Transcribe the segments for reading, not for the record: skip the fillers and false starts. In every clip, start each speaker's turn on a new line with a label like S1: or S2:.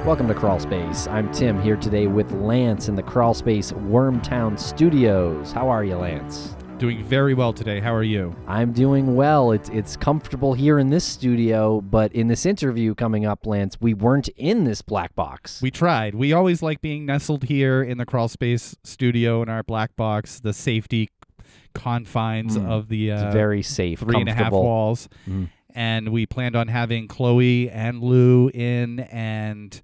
S1: Welcome to Crawlspace. I'm Tim, here today with Lance in the Crawlspace Wormtown Studios. How are you, Lance?
S2: Doing very well today. How are you?
S1: I'm doing well. It's comfortable here in this studio, but in this interview coming up, Lance, we weren't in this black box.
S2: We tried. We always like being nestled here in the Crawlspace studio in our black box, the safety confines of the
S1: It's very safe,
S2: 3.5 walls. And we planned on having Chloe and Lou in, and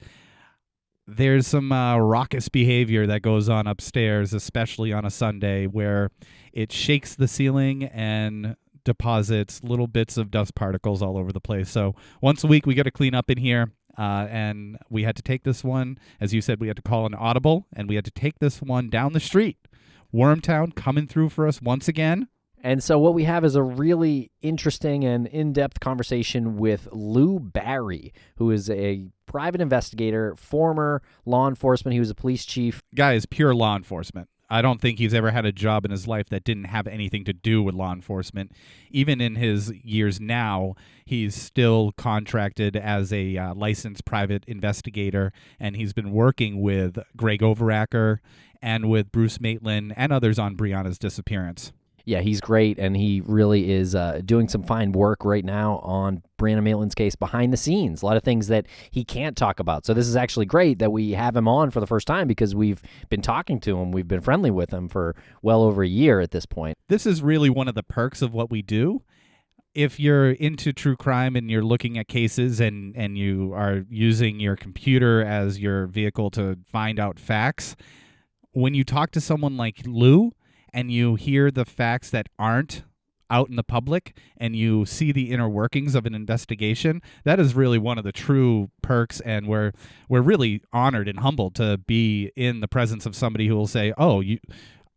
S2: there's some raucous behavior that goes on upstairs, especially on a Sunday, where it shakes the ceiling and deposits little bits of dust particles all over the place. So once a week, we got to clean up in here, and we had to take this one. As you said, we had to call an audible, and we had to take this one down the street. Wormtown coming through for us once again.
S1: And so what we have is a really interesting and in-depth conversation with Lou Barry, who is a private investigator, former law enforcement. He was a police chief.
S2: Guy is pure law enforcement. I don't think he's ever had a job in his life that didn't have anything to do with law enforcement. Even in his years now, he's still contracted as a licensed private investigator, and he's been working with Greg Overacker and with Bruce Maitland and others on Brianna's disappearance.
S1: Yeah, he's great, and he really is doing some fine work right now on Brianna Maitland's case behind the scenes. A lot of things that he can't talk about. So this is actually great that we have him on for the first time because we've been talking to him. We've been friendly with him for well over a year at this point.
S2: This is really one of the perks of what we do. If you're into true crime and you're looking at cases and you are using your computer as your vehicle to find out facts, when you talk to someone like Lou, and you hear the facts that aren't out in the public, and you see the inner workings of an investigation, that is really one of the true perks, and we're really honored and humbled to be in the presence of somebody who will say, oh,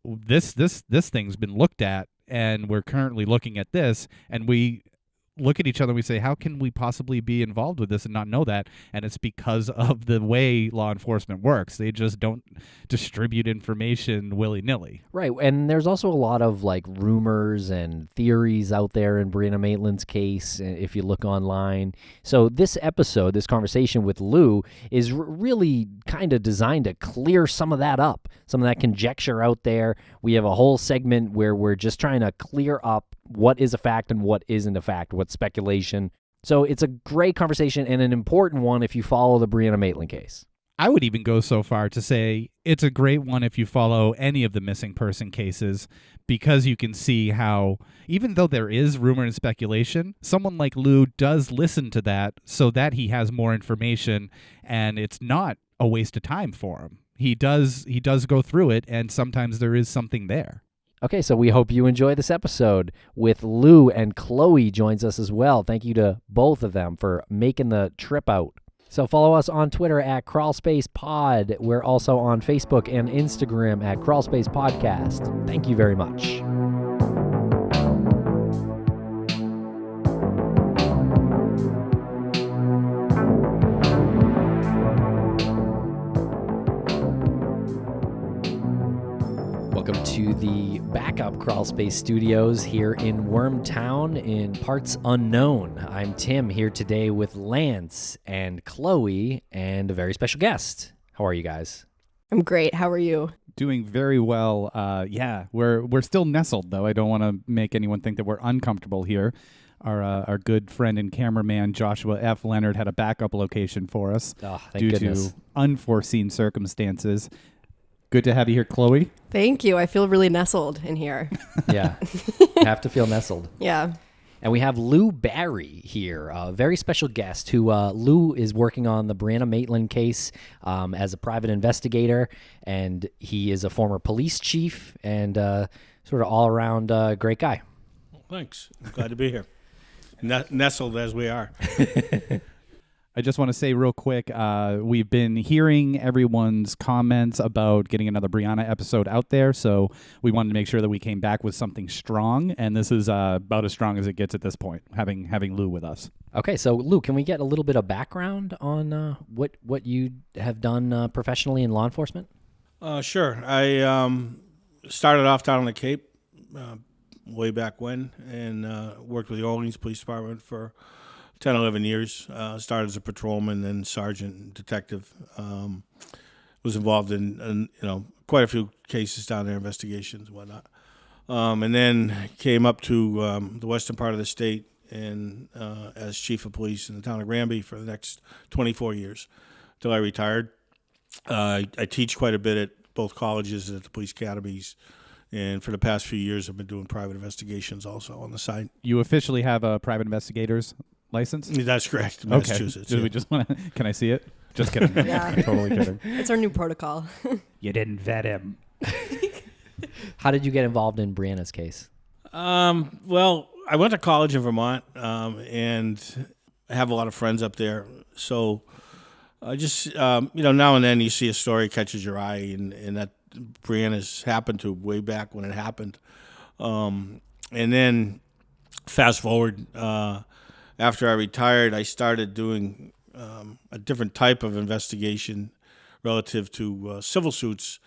S2: this thing's been looked at, and we're currently looking at this, and we look at each other and we say, how can we possibly be involved with this and not know that? And it's because of the way law enforcement works. They just don't distribute information willy-nilly.
S1: Right, and there's also a lot of like rumors and theories out there in Brianna Maitland's case if you look online. So this episode, this conversation with Lou, is really kind of designed to clear some of that up, some of that conjecture out there. We have a whole segment where we're just trying to clear up what is a fact and what isn't a fact, what's speculation. So it's a great conversation and an important one if you follow the Brianna Maitland case.
S2: I would even go so far to say it's a great one if you follow any of the missing person cases, because you can see how, even though there is rumor and speculation, someone like Lou does listen to that so that he has more information, and it's not a waste of time for him. He does go through it, and sometimes there is something there.
S1: Okay, so we hope you enjoy this episode with Lou, and Chloe joins us as well. Thank you to both of them for making the trip out. So follow us on Twitter at Crawlspace Pod. We're also on Facebook and Instagram at Crawlspace Podcast. Thank you very much. Welcome to the backup Crawlspace Studios here in Wormtown in parts unknown. I'm Tim, here today with Lance and Chloe and a very special guest. How are you guys?
S3: I'm great. How are you?
S2: Doing very well. Yeah, we're still nestled, though. I don't want to make anyone think that we're uncomfortable here. Our good friend and cameraman Joshua F. Leonard had a backup location for us due to unforeseen circumstances. Good to have you here, Chloe.
S3: Thank you. I feel really nestled in here.
S1: Yeah, you have to feel nestled.
S3: Yeah.
S1: And we have Lou Barry here, a very special guest who Lou is working on the Brianna Maitland case as a private investigator, and he is a former police chief and sort of all-around great guy.
S4: Well, thanks. I'm glad to be here. Nestled as we are.
S2: I just want to say real quick, we've been hearing everyone's comments about getting another Brianna episode out there, so we wanted to make sure that we came back with something strong, and this is about as strong as it gets at this point, having Lou with us.
S1: Okay, so Lou, can we get a little bit of background on what you have done professionally in law enforcement?
S4: Sure. I started off down on the Cape way back when, and worked with the Orleans Police Department for 10, 11 years. Started as a patrolman, then sergeant and detective. Was involved in quite a few cases down there, investigations and whatnot. And then came up to the western part of the state and as chief of police in the town of Granby for the next 24 years till I retired. I teach quite a bit at both colleges and at the police academies. And for the past few years, I've been doing private investigations also on the side.
S2: You officially have a private investigator's license?
S4: That's correct.
S2: Okay.
S4: Massachusetts.
S2: Do we just want to? Can I see it? Just kidding.
S3: Yeah.
S2: Totally kidding.
S3: It's our new protocol.
S2: You didn't vet him.
S1: How did you get involved in Brianna's case?
S4: Well, I went to college in Vermont, and I have a lot of friends up there. So I just, now and then you see a story catches your eye, and that Brianna's happened to way back when it happened. And then fast forward, after I retired, I started doing a different type of investigation relative to civil suits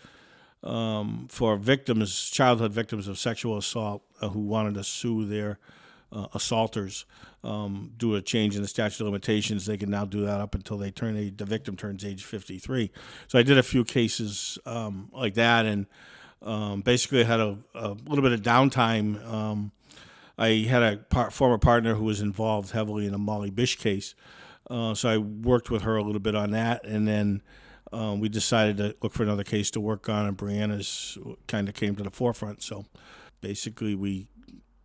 S4: for victims, childhood victims of sexual assault who wanted to sue their assaulters. Do a change in the statute of limitations. They can now do that up until the victim turns age 53. So I did a few cases like that, and basically I had a little bit of downtime. I had a former partner who was involved heavily in a Molly Bish case. So I worked with her a little bit on that, and then we decided to look for another case to work on, and Brianna's kind of came to the forefront. So basically we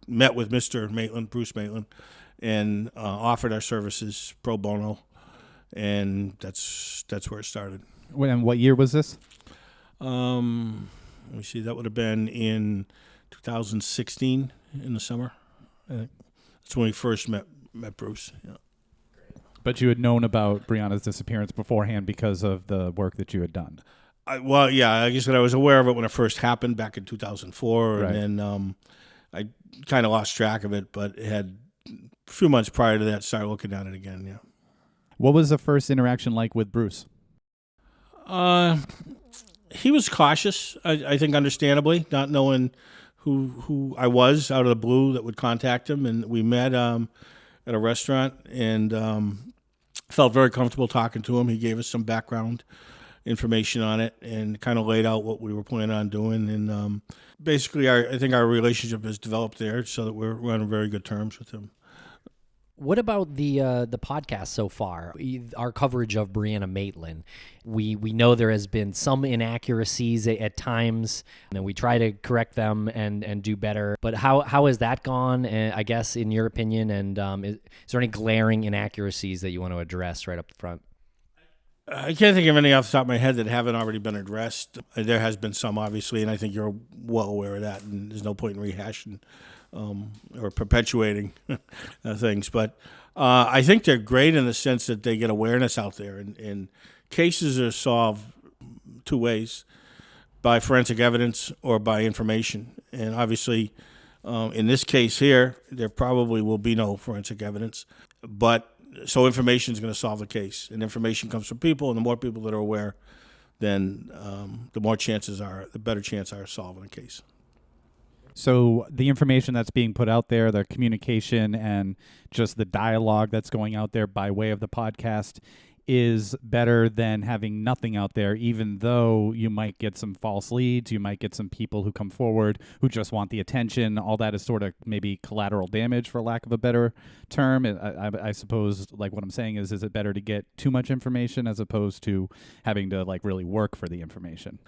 S4: met with Mr. Maitland, Bruce Maitland, and offered our services pro bono, and that's where it started.
S2: And what year was this?
S4: Let me see, that would have been in 2016 in the summer. That's when we first met Bruce. Yeah.
S2: But you had known about Brianna's disappearance beforehand because of the work that you had done.
S4: Well, yeah, like I said, I was aware of it when it first happened back in 2004,
S2: Right.
S4: and then I kind of lost track of it, but it had a few months prior to that started looking at it again, yeah.
S2: What was the first interaction like with Bruce?
S4: He was cautious, I think understandably, not knowing who I was out of the blue that would contact him, and we met at a restaurant, and felt very comfortable talking to him. He gave us some background information on it and kind of laid out what we were planning on doing. And basically, I think our relationship has developed there so that we're on very good terms with him.
S1: What about the podcast so far? Our coverage of Brianna Maitland. We know there has been some inaccuracies at times, and we try to correct them and do better. But how has that gone, I guess, in your opinion? And is there any glaring inaccuracies that you want to address right up front?
S4: I can't think of any off the top of my head that haven't already been addressed. There has been some, obviously, and I think you're well aware of that, and there's no point in rehashing or perpetuating things. But I think they're great in the sense that they get awareness out there, and cases are solved two ways, by forensic evidence or by information. And obviously, in this case here, there probably will be no forensic evidence, but so information is going to solve the case, and information comes from people, and the more people that are aware, then the better chance are of solving a case.
S2: So the information that's being put out there, the communication and just the dialogue that's going out there by way of the podcast is better than having nothing out there, even though you might get some false leads, you might get some people who come forward who just want the attention. All that is sort of maybe collateral damage, for lack of a better term. I suppose, like, what I'm saying is it better to get too much information as opposed to having to, like, really work for the information?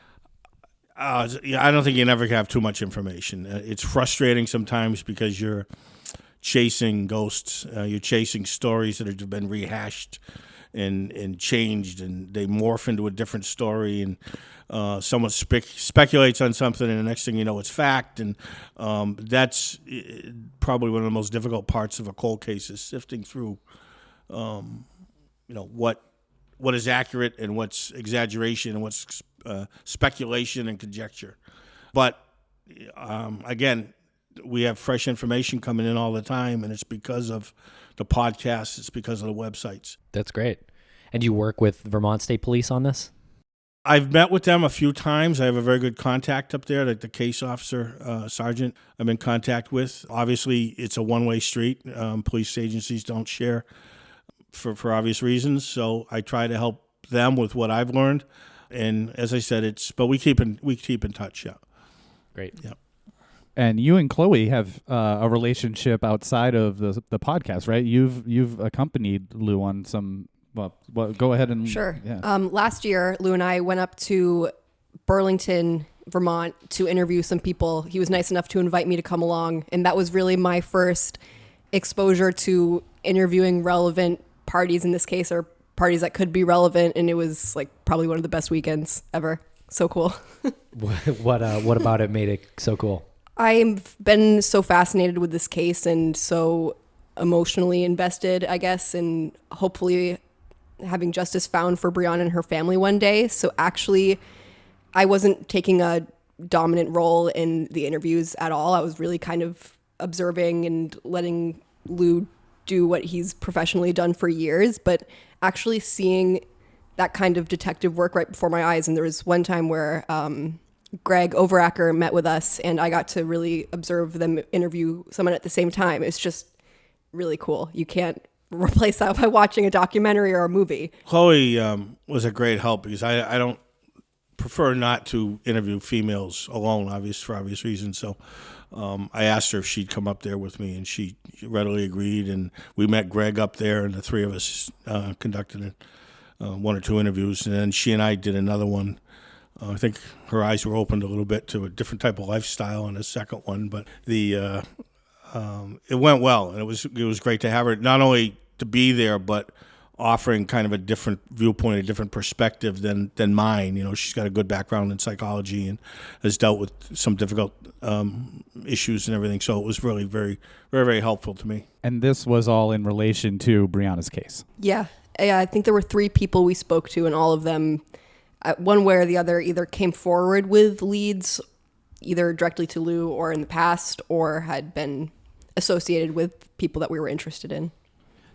S4: Yeah, I don't think you can ever have too much information. It's frustrating sometimes because you're chasing ghosts. You're chasing stories that have been rehashed and changed, and they morph into a different story, and someone speculates on something, and the next thing you know, it's fact. And that's probably one of the most difficult parts of a cold case, is sifting through, what is accurate and what's exaggeration and what's speculation and conjecture. But again, we have fresh information coming in all the time, and it's because of the podcasts, it's because of the websites.
S1: That's great. And you work with Vermont State Police on this?
S4: I've met with them a few times. I have a very good contact up there, like the case officer, sergeant I'm in contact with. Obviously, it's a one-way street. Police agencies don't share for obvious reasons. So I try to help them with what I've learned. And as I said, but we keep in touch. Yeah.
S1: Great.
S4: Yeah.
S2: And you and Chloe have a relationship outside of the podcast, right? You've accompanied Lou on some. Well, go ahead and
S3: Sure.
S2: Yeah.
S3: Last year, Lou and I went up to Burlington, Vermont to interview some people. He was nice enough to invite me to come along, and that was really my first exposure to interviewing relevant parties in this case, or parties that could be relevant, and it was like probably one of the best weekends ever. So cool.
S1: What about it made it so cool?
S3: I've been so fascinated with this case and so emotionally invested, I guess, and hopefully having justice found for Brianna and her family one day. So actually, I wasn't taking a dominant role in the interviews at all. I was really kind of observing and letting Lou do what he's professionally done for years, but actually seeing that kind of detective work right before my eyes. And there was one time where Greg Overacker met with us, and I got to really observe them interview someone at the same time. It's just really cool. You can't replace that by watching a documentary or a movie.
S4: Chloe was a great help because I don't prefer not to interview females alone, for obvious reasons. So I asked her if she'd come up there with me, and she readily agreed. And we met Greg up there, and the three of us conducted one or two interviews. And then she and I did another one. I think her eyes were opened a little bit to a different type of lifestyle in the second one, but it went well, and it was great to have her not only to be there, but offering kind of a different viewpoint, a different perspective than mine. You know, she's got a good background in psychology and has dealt with some difficult issues and everything. So it was really very, very, very helpful to me.
S2: And this was all in relation to Brianna's case.
S3: Yeah. I think there were 3 people we spoke to, and all of them, one way or the other, either came forward with leads, either directly to Lou or in the past, or had been associated with people that we were interested in.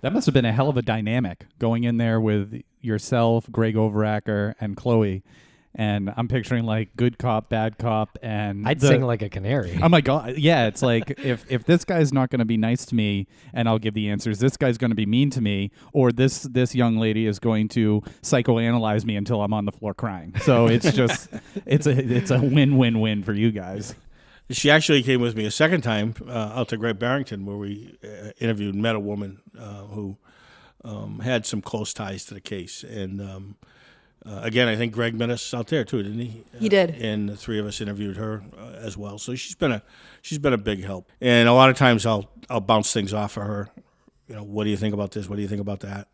S2: That must have been a hell of a dynamic going in there with yourself, Greg Overacker, and Chloe. And I'm picturing like good cop, bad cop, and
S1: I'd sing like a canary.
S2: Oh my God. Yeah, it's like if this guy's not going to be nice to me and I'll give the answers, this guy's going to be mean to me, or this young lady is going to psychoanalyze me until I'm on the floor crying. So it's just it's a win-win-win for you guys.
S4: She actually came with me a second time out to Great Barrington, where we interviewed and met a woman who had some close ties to the case. And again, I think Greg met us out there too, didn't he?
S3: He did.
S4: And the 3 of us interviewed her as well. So she's been a big help. And a lot of times I'll bounce things off of her. You know, what do you think about this? What do you think about that?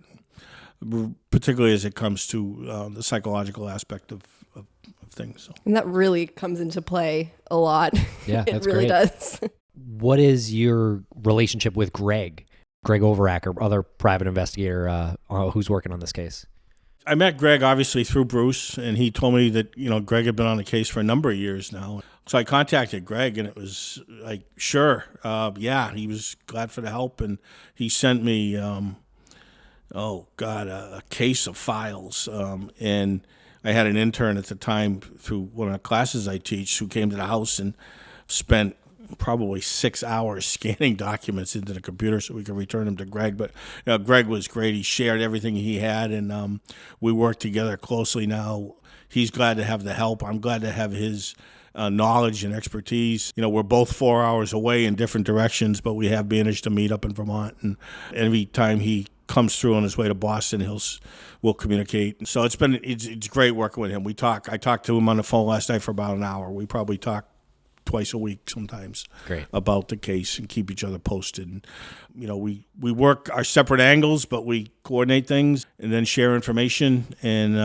S4: Particularly as it comes to the psychological aspect of things. So.
S3: And that really comes into play a lot.
S1: Yeah,
S3: it
S1: that's
S3: really
S1: great.
S3: does.
S1: What is your relationship with Greg Overacker, other private investigator who's working on this case?
S4: I met Greg obviously through Bruce, and he told me that, you know, Greg had been on the case for a number of years now. So I contacted Greg, and it was like, sure, yeah, he was glad for the help, and he sent me, a case of files, and I had an intern at the time through one of the classes I teach who came to the house and spent probably 6 hours scanning documents into the computer so we could return them to Greg. But Greg was great. He shared everything he had, and we work together closely now. He's glad to have the help. I'm glad to have his knowledge and expertise. You know, we're both 4 hours away in different directions, but we have managed to meet up in Vermont. And every time he comes through on his way to Boston, we'll communicate. So it's great working with him. I talked to him on the phone last night for about an hour. We probably talk twice a week sometimes.
S1: Great.
S4: About the case and keep each other posted. And, you know, we work our separate angles, but we coordinate things and then share information, and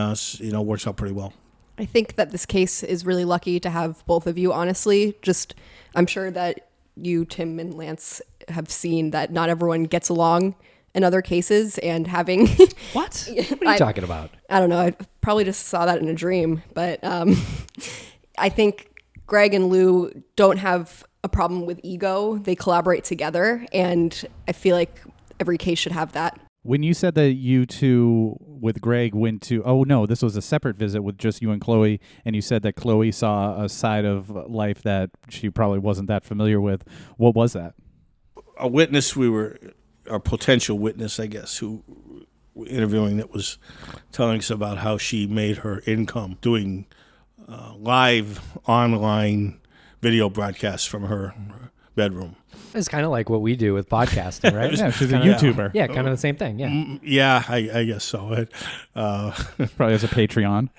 S4: works out pretty well.
S3: I think that this case is really lucky to have both of you, honestly. Just, I'm sure that you, Tim and Lance, have seen that not everyone gets along in other cases, and having...
S1: What? What are you talking about?
S3: I don't know. I probably just saw that in a dream, but I think Greg and Lou don't have a problem with ego. They collaborate together, and I feel like every case should have that.
S2: When you said that you two with Greg went to, this was a separate visit with just you and Chloe, and you said that Chloe saw a side of life that she probably wasn't that familiar with. What was that?
S4: A witness, our potential witness, I guess, who interviewing that was telling us about how she made her income doing live online video broadcasts from her bedroom.
S1: It's kind of like what we do with podcasting, right?
S2: Yeah, she's a YouTuber.
S1: Yeah, kind of the same thing. Yeah.
S4: Yeah, I guess so.
S2: Probably has a Patreon.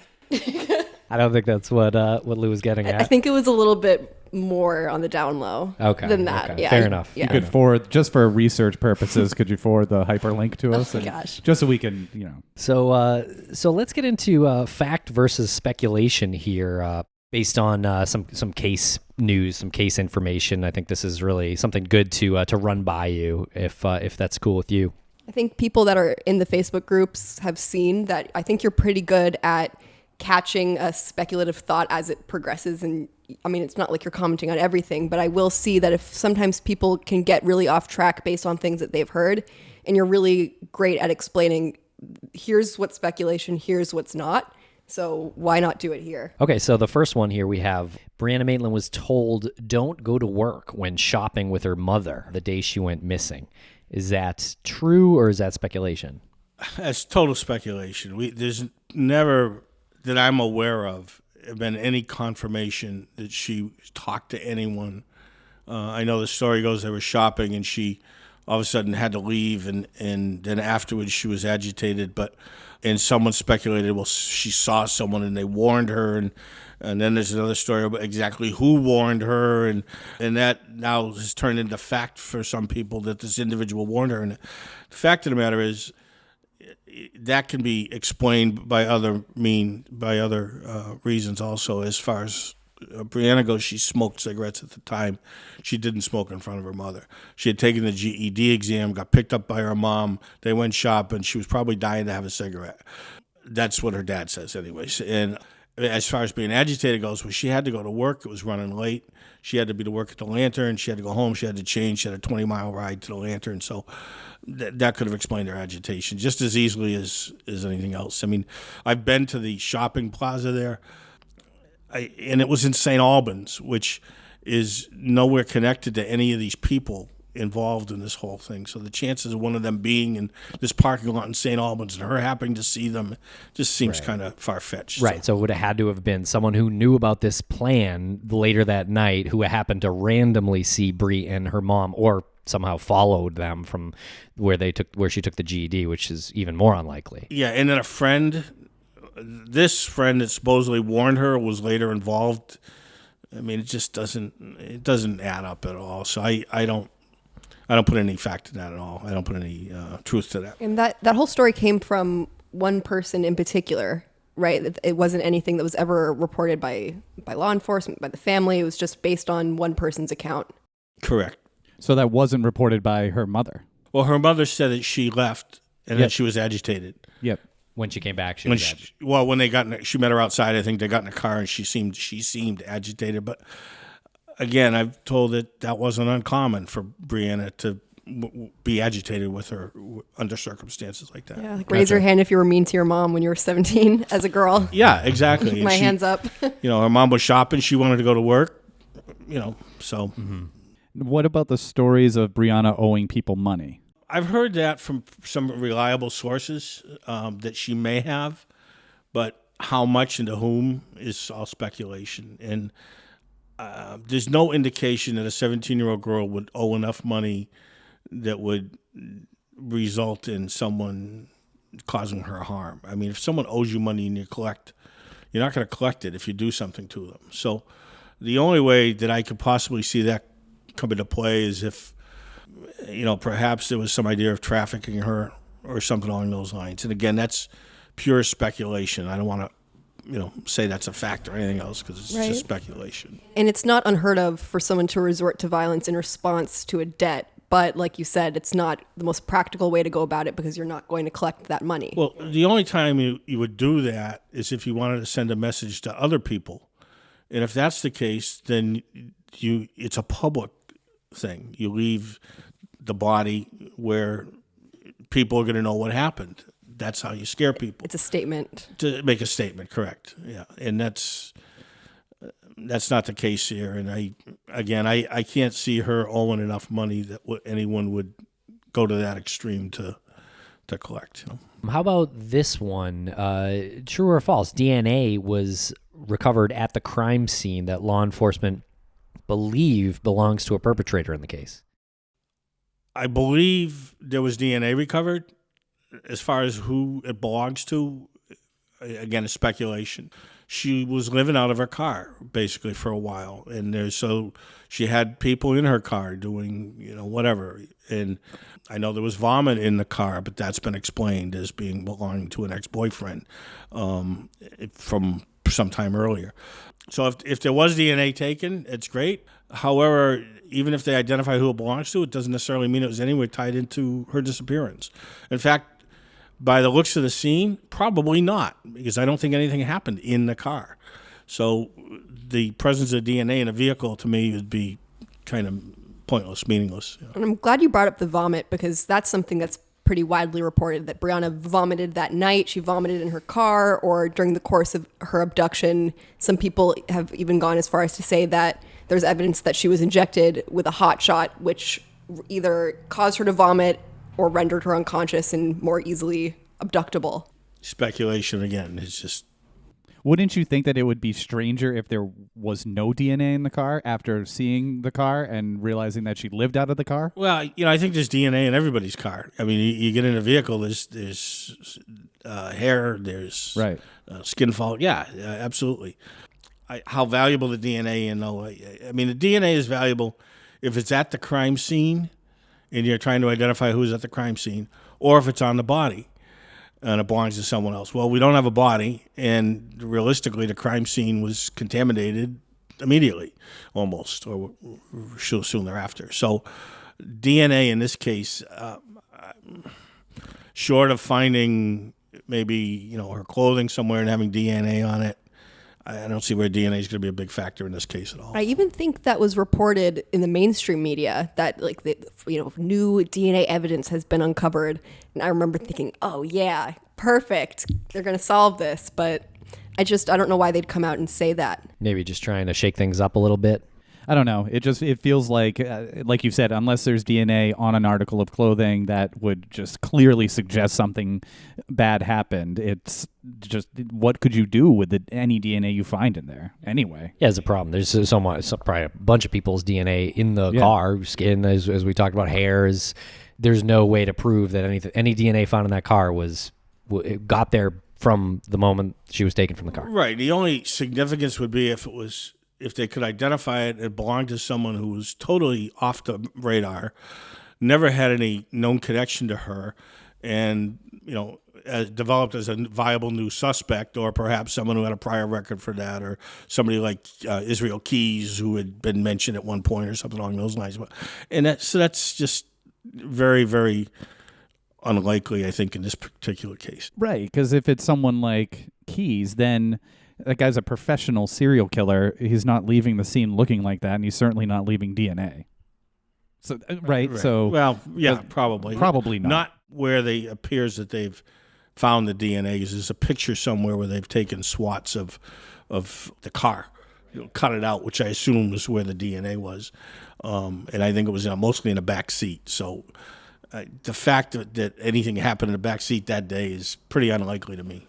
S1: I don't think that's what Lou was getting at.
S3: I think it was a little bit more on the down low than that.
S1: Okay.
S3: Yeah,
S1: Fair enough.
S3: Yeah.
S2: You could forward, just for research purposes, could you forward the hyperlink to us? And
S3: gosh.
S2: just so we can,
S1: So let's get into fact versus speculation here, based on some case news, some case information. I think this is really something good to run by you, if that's cool with you.
S3: I think people that are in the Facebook groups have seen that. I think you're pretty good at catching a speculative thought as it progresses. And I mean, it's not like you're commenting on everything, but I will see that if sometimes people can get really off track based on things that they've heard, and you're really great at explaining, here's what's speculation, here's what's not. So why not do it here?
S1: Okay, so the first one here we have Brianna Maitland was told don't go to work when shopping with her mother the day she went missing. Is that true or is that speculation?
S4: That's total speculation. There's never, that I'm aware of, been any confirmation that she talked to anyone. I know the story goes they were shopping and she all of a sudden had to leave, and then afterwards she was agitated, and someone speculated, well, she saw someone and they warned her, and then there's another story about exactly who warned her, and that now has turned into fact for some people that this individual warned her. And the fact of the matter is, that can be explained by other reasons also. As far as Brianna goes, she smoked cigarettes at the time. She didn't smoke in front of her mother. She had taken the GED exam, got picked up by her mom. They went shopping. She was probably dying to have a cigarette. That's what her dad says anyways. And as far as being agitated goes, well, she had to go to work. It was running late. She had to be to work at the Lantern. She had to go home. She had to change. She had a 20-mile ride to the Lantern. So that could have explained her agitation just as easily as anything else. I mean, I've been to the shopping plaza there, and it was in St. Albans, which is nowhere connected to any of these people involved in this whole thing. So the chances of one of them being in this parking lot in St. Albans and her happening to see them just seems kind of far-fetched.
S1: Right. So it would have had to have been someone who knew about this plan later that night, who happened to randomly see Bree and her mom, or somehow followed them from where she took the GED, which is even more unlikely.
S4: Yeah, and then this friend that supposedly warned her was later involved. I mean, it just doesn't add up at all. So I don't put any fact in that at all. I don't put any truth to that.
S3: And that whole story came from one person in particular, right? It wasn't anything that was ever reported by law enforcement, by the family. It was just based on one person's account.
S4: Correct.
S2: So that wasn't reported by her mother.
S4: Well, her mother said that she left and that she was agitated.
S2: Yep.
S1: When she came back,
S4: when she met her outside, I think they got in a car and she seemed agitated. But again, I've told that wasn't uncommon for Brianna to be agitated with her under circumstances like that.
S3: Yeah, like raise your hand if you were mean to your mom when you were 17 as a girl.
S4: Yeah, exactly.
S3: My hands up.
S4: Her mom was shopping. She wanted to go to work. So.
S2: Mm-hmm. What about the stories of Brianna owing people money?
S4: I've heard that from some reliable sources that she may have, but how much and to whom is all speculation. And there's no indication that a 17-year-old girl would owe enough money that would result in someone causing her harm. I mean, if someone owes you money and you're not going to collect it if you do something to them. So the only way that I could possibly see that come into play is if, perhaps there was some idea of trafficking her or something along those lines. And again, that's pure speculation. I don't want to, say that's a fact or anything else because it's just speculation.
S3: And it's not unheard of for someone to resort to violence in response to a debt. But like you said, it's not the most practical way to go about it because you're not going to collect that money.
S4: Well, the only time you would do that is if you wanted to send a message to other people. And if that's the case, then it's a public thing. You leave the body where people are going to know what happened. That's how you scare people.
S3: It's a statement.
S4: To make a statement, correct. Yeah. And that's not the case here. And I can't see her owing enough money that anyone would go to that extreme to to collect.
S1: How about this one? True or false? DNA was recovered at the crime scene that law enforcement believe belongs to a perpetrator in the case.
S4: I believe there was DNA recovered. As far as who it belongs to, again, it's speculation. She was living out of her car basically for a while, and so she had people in her car doing whatever. And I know there was vomit in the car, but that's been explained as being belonging to an ex-boyfriend from some time earlier. So if there was DNA taken, it's great. However, even if they identify who it belongs to, it doesn't necessarily mean it was anywhere tied into her disappearance. In fact, by the looks of the scene, probably not, because I don't think anything happened in the car. So the presence of DNA in a vehicle, to me, would be kind of pointless, meaningless.
S3: And I'm glad you brought up the vomit, because that's something that's pretty widely reported, that Brianna vomited that night. She vomited in her car, or during the course of her abduction. Some people have even gone as far as to say that there's evidence that she was injected with a hot shot, which either caused her to vomit or rendered her unconscious and more easily abductable.
S4: Speculation again. It's just.
S2: Wouldn't you think that it would be stranger if there was no DNA in the car after seeing the car and realizing that she lived out of the car?
S4: Well, I think there's DNA in everybody's car. I mean, you get in a vehicle, there's hair, there's
S2: right.
S4: Skin fault. Yeah, absolutely. How valuable the DNA I mean, the DNA is valuable if it's at the crime scene and you're trying to identify who's at the crime scene, or if it's on the body and it belongs to someone else. Well, we don't have a body, and realistically, the crime scene was contaminated immediately, almost, or soon thereafter. So DNA in this case, short of finding maybe her clothing somewhere and having DNA on it, I don't see where DNA is going to be a big factor in this case at all.
S3: I even think that was reported in the mainstream media that new DNA evidence has been uncovered. And I remember thinking, oh yeah, perfect. They're going to solve this. But I don't know why they'd come out and say that.
S1: Maybe just trying to shake things up a little bit.
S2: I don't know. It feels like you said, unless there's DNA on an article of clothing that would just clearly suggest something bad happened. It's just, what could you do with any DNA you find in there anyway?
S1: Yeah, it's a problem. There's probably a bunch of people's DNA in the car, skin, as we talked about, hairs. There's no way to prove that any DNA found in that car got there from the moment she was taken from the car.
S4: Right. The only significance would be if they could identify it belonged to someone who was totally off the radar, never had any known connection to her, and developed as a viable new suspect, or perhaps someone who had a prior record for that, or somebody like Israel Keys, who had been mentioned at one point, or something along those lines. And that's just very, very unlikely, I think, in this particular case.
S2: Right, because if it's someone like Keys, then that guy's a professional serial killer. He's not leaving the scene looking like that, and he's certainly not leaving DNA. So, right. So,
S4: well, yeah, probably
S2: not.
S4: Not where they appears that they've found the DNA. There's a picture somewhere where they've taken swats of the car, cut it out, which I assume is where the DNA was, and I think it was mostly in the back seat. So, the fact that anything happened in the back seat that day is pretty unlikely to me.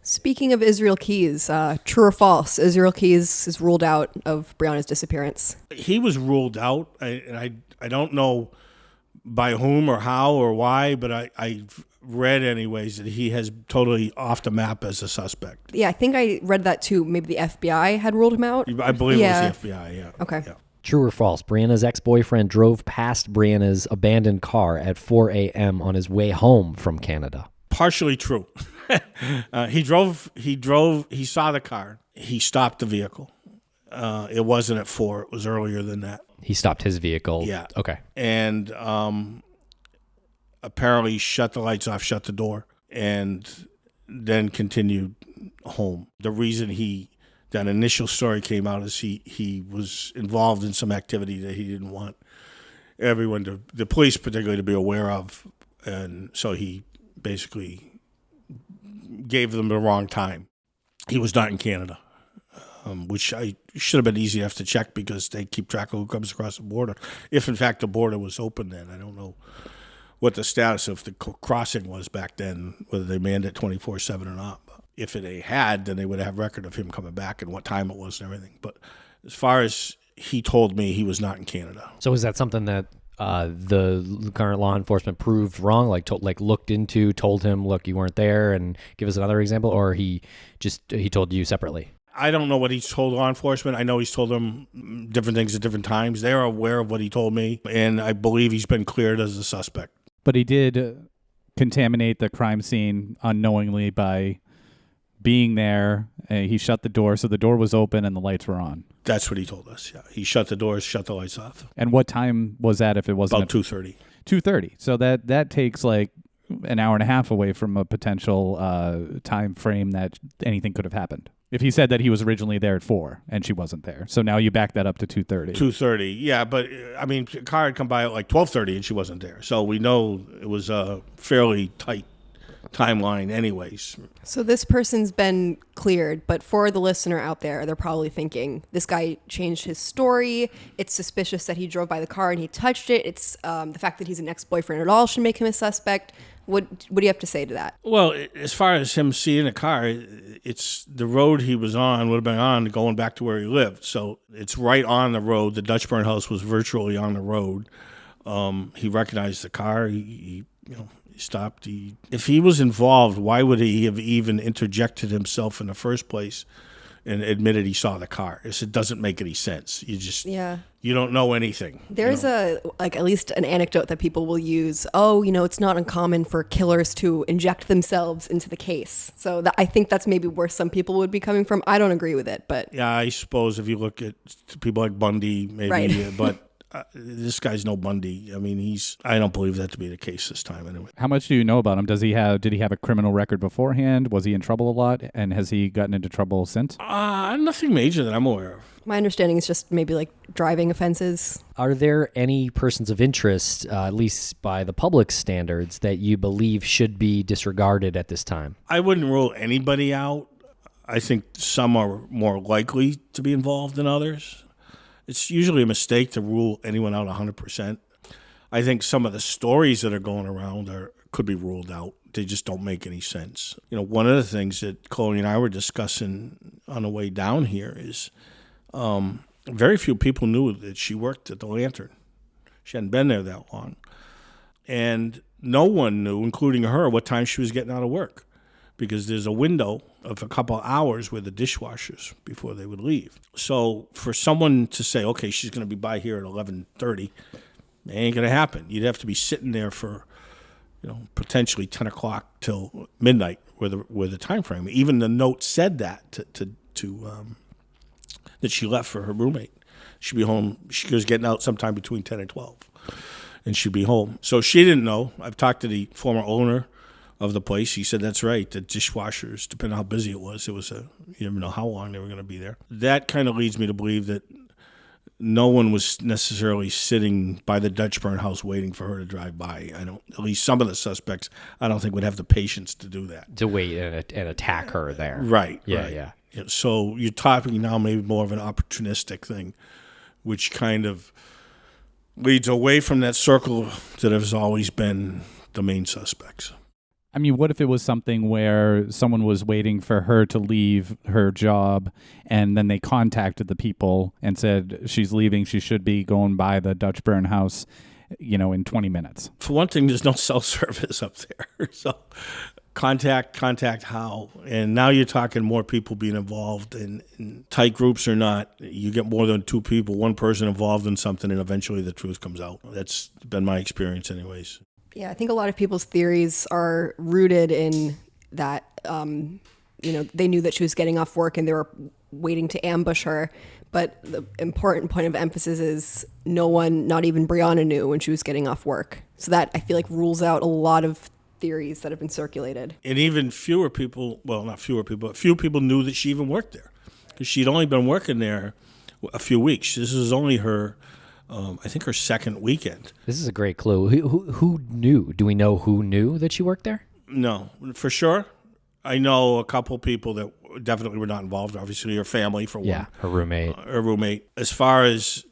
S3: Speaking of Israel Keys, true or false, Israel Keys is ruled out of Brianna's disappearance.
S4: He was ruled out. I don't know by whom or how or why, but I've read anyways that he has totally off the map as a suspect.
S3: Yeah, I think I read that too. Maybe the FBI had ruled him out.
S4: I believe it was the FBI, yeah.
S3: Okay.
S4: Yeah.
S1: True or false? Brianna's ex-boyfriend drove past Brianna's abandoned car at 4 a.m. on his way home from Canada.
S4: Partially true. He saw the car. He stopped the vehicle. It wasn't at 4. It was earlier than that.
S1: He stopped his vehicle.
S4: Yeah.
S1: Okay.
S4: And apparently shut the lights off, shut the door, and then continued home. The reason that initial story came out is he was involved in some activity that he didn't want everyone the police particularly, to be aware of. And so he basically gave them the wrong time. He was not in Canada, which I should have been easy enough to check because they keep track of who comes across the border. If, in fact, the border was open then. I don't know what the status of the crossing was back then, whether they manned it 24/7 or not. But if they had, then they would have record of him coming back and what time it was and everything. But as far as he told me, he was not in Canada.
S1: So is that something that the current law enforcement proved wrong? Like looked into, told him, look, you weren't there, and give us another example, or he told you separately?
S4: I don't know what he's told law enforcement. I know he's told them different things at different times. They're aware of what he told me, and I believe he's been cleared as a suspect.
S2: But he did contaminate the crime scene unknowingly by being there. He shut the door, so the door was open and the lights were on.
S4: That's what he told us, yeah. He shut the doors, shut the lights off.
S2: And what time was that if it wasn't?
S4: About 2:30.
S2: 2:30. So that takes like an hour and a half away from a potential time frame that anything could have happened. If he said that he was originally there at 4 and she wasn't there. So now you back that up to 2:30.
S4: 2:30, yeah. But, I mean, the car had come by at like 12:30 and she wasn't there. So we know it was a fairly tight timeline anyways.
S3: So this person's been cleared, but for the listener out there, they're probably thinking, this guy changed his story. It's suspicious that he drove by the car and he touched it. It's the fact that he's an ex-boyfriend at all should make him a suspect. What do you have to say to that?
S4: Well, as far as him seeing a car, it's the road he was on, would have been on going back to where he lived. So it's right on the road. The Dutchburn house was virtually on the road. He recognized the car. He stopped. If he was involved, why would he have even interjected himself in the first place and admitted he saw the car? It doesn't make any sense. You don't know anything.
S3: There's at least an anecdote that people will use. Oh, it's not uncommon for killers to inject themselves into the case. So I think that's maybe where some people would be coming from. I don't agree with it, but
S4: yeah, I suppose if you look at people like Bundy, maybe,
S3: right.
S4: But this guy's no Bundy. I mean, I don't believe that to be the case this time anyway.
S2: How much do you know about him? Did he have a criminal record beforehand? Was he in trouble a lot? And has he gotten into trouble since?
S4: Nothing major that I'm aware of.
S3: My understanding is just maybe like driving offenses.
S1: Are there any persons of interest, at least by the public standards, that you believe should be disregarded at this time?
S4: I wouldn't rule anybody out. I think some are more likely to be involved than others. It's usually a mistake to rule anyone out 100%. I think some of the stories that are going around could be ruled out. They just don't make any sense. One of the things that Chloe and I were discussing on the way down here is very few people knew that she worked at the Lantern. She hadn't been there that long. And no one knew, including her, what time she was getting out of work, because there's a window of a couple of hours with the dishwashers before they would leave. So for someone to say, okay, she's going to be by here at 11:30, it ain't going to happen. You'd have to be sitting there for, potentially 10 o'clock till midnight with the time frame. Even the note said that that she left for her roommate. She'd be home. She was getting out sometime between 10 and 12, and she'd be home. So she didn't know. I've talked to the former owner of the place. He said that's right. The dishwashers, depending on how busy it was you never know how long they were going to be there. That kind of leads me to believe that no one was necessarily sitting by the Dutchburn house waiting for her to drive by. At least some of the suspects, I don't think would have the patience to do that.
S1: To wait and attack her there.
S4: Right.
S1: Yeah,
S4: right.
S1: yeah.
S4: So you're talking now maybe more of an opportunistic thing, which kind of leads away from that circle that has always been the main suspects.
S2: I mean, what if it was something where someone was waiting for her to leave her job and then they contacted the people and said she's leaving, she should be going by the Dutchburn house, in 20 minutes?
S4: For one thing, there's no cell service up there. So contact how? And now you're talking more people being involved in tight groups or not. You get more than two people, one person involved in something, and eventually the truth comes out. That's been my experience anyways.
S3: Yeah, I think a lot of people's theories are rooted in that, they knew that she was getting off work and they were waiting to ambush her. But the important point of emphasis is no one, not even Brianna, knew when she was getting off work. So that, I feel like, rules out a lot of theories that have been circulated.
S4: And even fewer people, well, not fewer people, but few people knew that she even worked there, because she'd only been working there a few weeks. This was only her... I think her second weekend.
S1: This is a great clue. Who knew? Do we know who knew that she worked there?
S4: No, for sure. I know a couple people that definitely were not involved. Obviously, her family, for one.
S1: Yeah, her roommate.
S4: Her roommate. As far as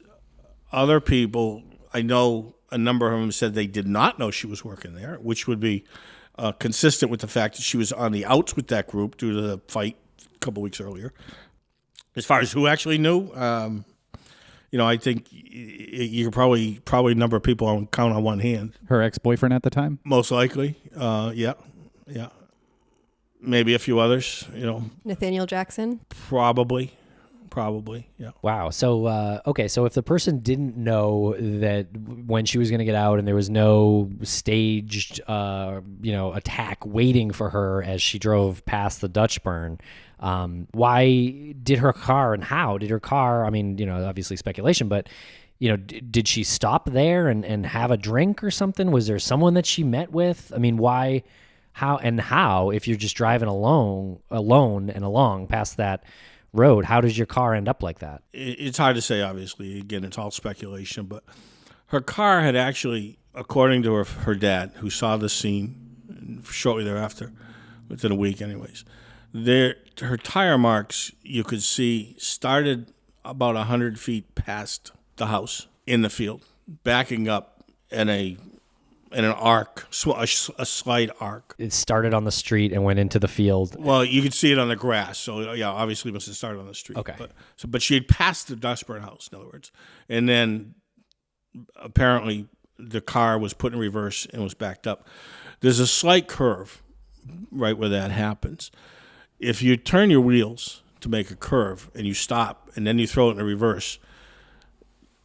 S4: other people, I know A number of them said they did not know she was working there, which would be consistent with the fact that she was on the outs with that group due to the fight a couple weeks earlier. As far as who actually knew, I think you could probably a number of people count on one hand.
S2: Her ex-boyfriend at the time?
S4: Most likely, yeah. Maybe a few others,
S3: Nathaniel Jackson?
S4: Probably, yeah.
S1: Wow. So, okay. So if the person didn't know that when she was going to get out and there was no staged, attack waiting for her as she drove past the Dutch burn, why did her car and how did her car, obviously speculation, but, did she stop there and have a drink or something? Was there someone that she met with? I mean, why, how, if you're just driving alone and along past that road, how does your car end up like that?
S4: It's hard to say, obviously. Again, it's all speculation, but her car had actually, according to her dad, who saw the scene shortly thereafter, within a week anyways, her tire marks, you could see, started about 100 feet past the house in the field, backing up in an arc, a slight arc.
S1: It started on the street and went into the field.
S4: Well, you could see it on the grass, so yeah, obviously it must have started on the street.
S1: Okay.
S4: But she had passed the Dustburn house, in other words, and then apparently the car was put in reverse and was backed up. There's a slight curve right where that happens. If you turn your wheels to make a curve and you stop and then you throw it in reverse,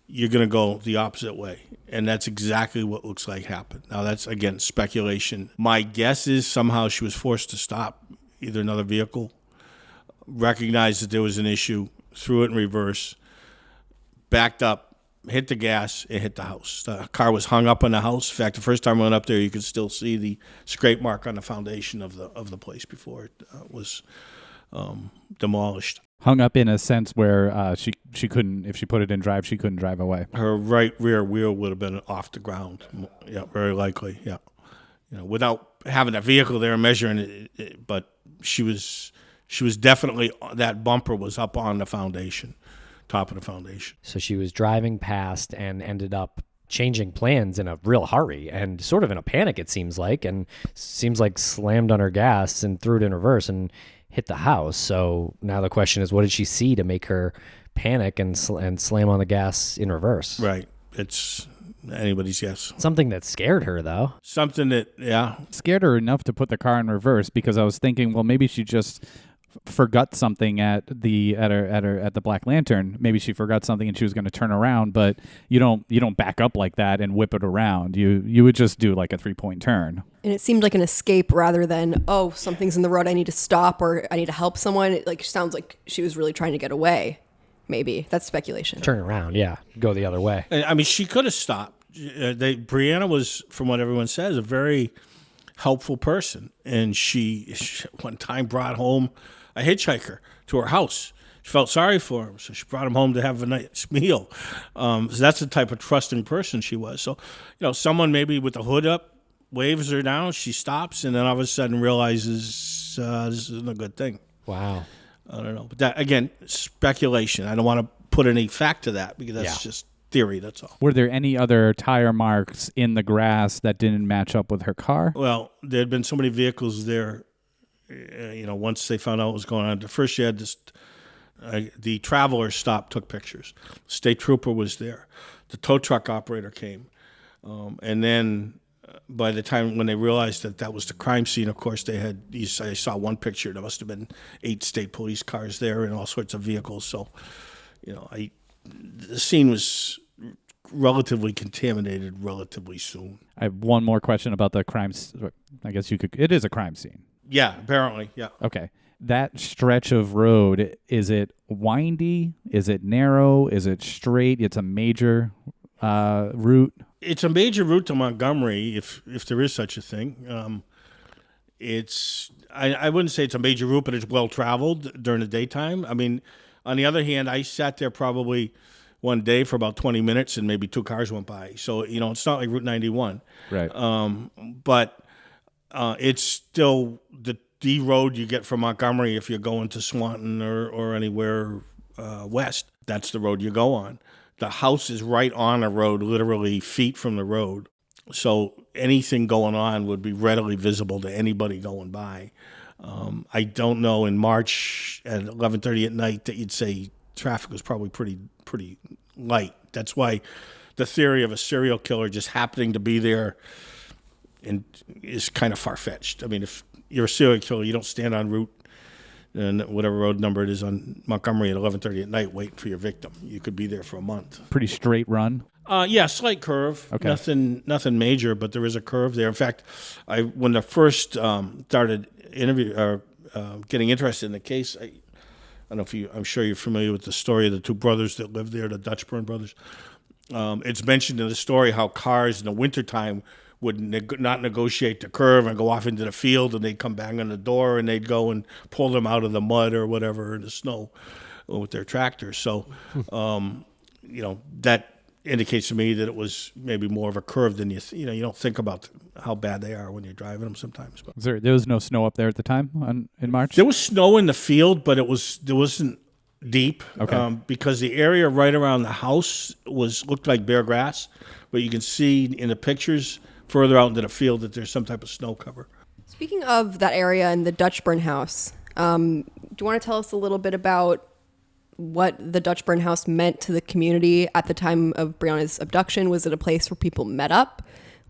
S4: you're going to go the opposite way. And that's exactly what looks like happened. Now, that's, again, speculation. My guess is somehow she was forced to stop, either another vehicle, recognized that there was an issue, threw it in reverse, backed up, hit the gas, and hit the house. The car was hung up on the house. In fact, the first time I went up there, you could still see the scrape mark on the foundation of the place before it was demolished.
S2: Hung up in a sense where she couldn't, if she put it in drive, she couldn't drive away.
S4: Her right rear wheel would have been off the ground. Yeah, very likely. Yeah, without having a vehicle there measuring it, but she was definitely, that bumper was up on the foundation, top of the foundation.
S1: So she was driving past and ended up changing plans in a real hurry and sort of in a panic, it seems like, slammed on her gas and threw it in reverse and hit the house. So now the question is, what did she see to make her panic and slam on the gas in reverse?
S4: Right. It's anybody's guess.
S1: Something that scared her, though.
S4: Something that, yeah.
S2: Scared her enough to put the car in reverse, because I was thinking, well, maybe she just forgot something at the Black Lantern. Maybe she forgot something and she was going to turn around, but you don't back up like that and whip it around. You would just do like a 3-point turn.
S3: And it seemed like an escape rather than, oh, something's in the road, I need to stop or I need to help someone. It sounds like she was really trying to get away. Maybe that's speculation.
S1: Turn around, yeah, go the other way.
S4: I mean, she could have stopped. Brianna was, from what everyone says, a very helpful person, and she one time brought home a hitchhiker to her house. She felt sorry for him, so she brought him home to have a nice meal. So that's the type of trusting person she was. So, someone maybe with the hood up waves her down, she stops, and then all of a sudden realizes this isn't a good thing.
S1: Wow.
S4: I don't know. But that, again, speculation. I don't want to put any fact to that because that's just theory, that's all.
S2: Were there any other tire marks in the grass that didn't match up with her car?
S4: Well, there had been so many vehicles there. Once they found out what was going on, first you had this, the traveler stopped, took pictures. State trooper was there. The tow truck operator came. And then by the time when they realized that was the crime scene, of course, I saw one picture. There must have been 8 state police cars there and all sorts of vehicles. So, the scene was relatively contaminated relatively soon.
S2: I have one more question about the crimes. I guess it is a crime scene.
S4: Yeah, apparently, yeah.
S2: Okay. That stretch of road, is it windy? Is it narrow? Is it straight? It's a major route? It's
S4: a major route to Montgomery, if there is such a thing. I wouldn't say it's a major route, but it's well-traveled during the daytime. I mean, on the other hand, I sat there probably one day for about 20 minutes and maybe 2 cars went by. So, it's not like Route 91.
S2: Right.
S4: But it's still the road you get from Montgomery if you're going to Swanton or anywhere west. That's the road you go on. the house is right on a road, literally feet from the road. So anything going on would be readily visible to anybody going by. I don't know in March at 11:30 at night that you'd say traffic was probably pretty light. That's why the theory of a serial killer just happening to be there is kind of far-fetched. I mean, if you're a serial killer, you don't stand on route and whatever road number it is on Montgomery at 11:30 at night waiting for your victim. You could be there for a month.
S2: Pretty straight run.
S4: Yeah, slight curve.
S2: Okay.
S4: Nothing major, but there is a curve there. In fact, when I first started getting interested in the case, I don't know if I'm sure you're familiar with the story of the two brothers that lived there, the Dutchburn brothers. It's mentioned in the story how cars in the wintertime would not negotiate the curve and go off into the field, and they'd come bang on the door, and they'd go and pull them out of the mud or whatever in the snow with their tractors. So, that indicates to me that it was maybe more of a curve than you don't think about how bad they are when you're driving them sometimes. But
S2: There was no snow up there at the time in March?
S4: there was snow in the field, but there wasn't deep.
S2: Okay.
S4: Because the area right around the house looked like bare grass, but you can see in the pictures further out into the field that there's some type of snow cover.
S3: Speaking of that area and the Dutchburn house, do you want to tell us a little bit about what the Dutchburn house meant to the community at the time of Brianna's abduction? Was it a place where people met up?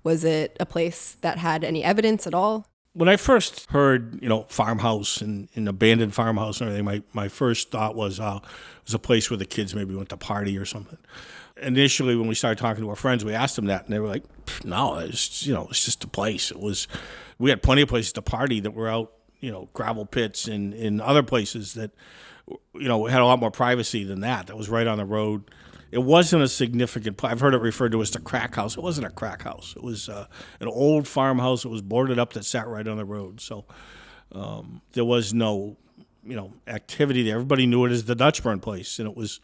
S3: Was it a place that had any evidence at all?
S4: When I first heard, farmhouse and an abandoned farmhouse and everything, my first thought was it was a place where the kids maybe went to party or something. Initially, when we started talking to our friends, we asked them that, and they were like, "No, it's just a place." We had plenty of places to party that were out, gravel pits and in other places that, had a lot more privacy than that. That was right on the road. It wasn't a significant. I've heard it referred to as the crack house. It wasn't a crack house. It was an old farmhouse that was boarded up that sat right on the road. So there was no, activity there. Everybody knew it as the Dutchburn place, and it was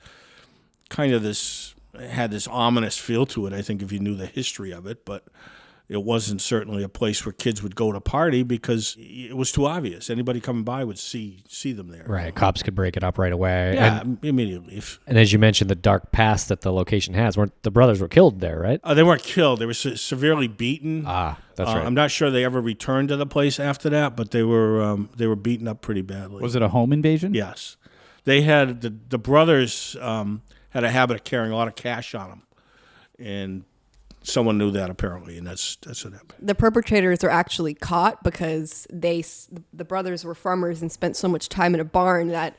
S4: kind of had this ominous feel to it, I think, if you knew the history of it. But it wasn't certainly a place where kids would go to party because it was too obvious. Anybody coming by would see them there.
S1: Right. Cops could break it up right away.
S4: Yeah, immediately.
S1: And as you mentioned, the dark past that the location has, the brothers were killed there, right?
S4: They weren't killed. They were severely beaten.
S1: That's right.
S4: I'm not sure they ever returned to the place after that, but they were beaten up pretty badly.
S2: Was it a home invasion?
S4: Yes. They had the brothers had a habit of carrying a lot of cash on them, and someone knew that apparently, and that's what happened.
S3: The perpetrators are actually caught because the brothers were farmers and spent so much time in a barn that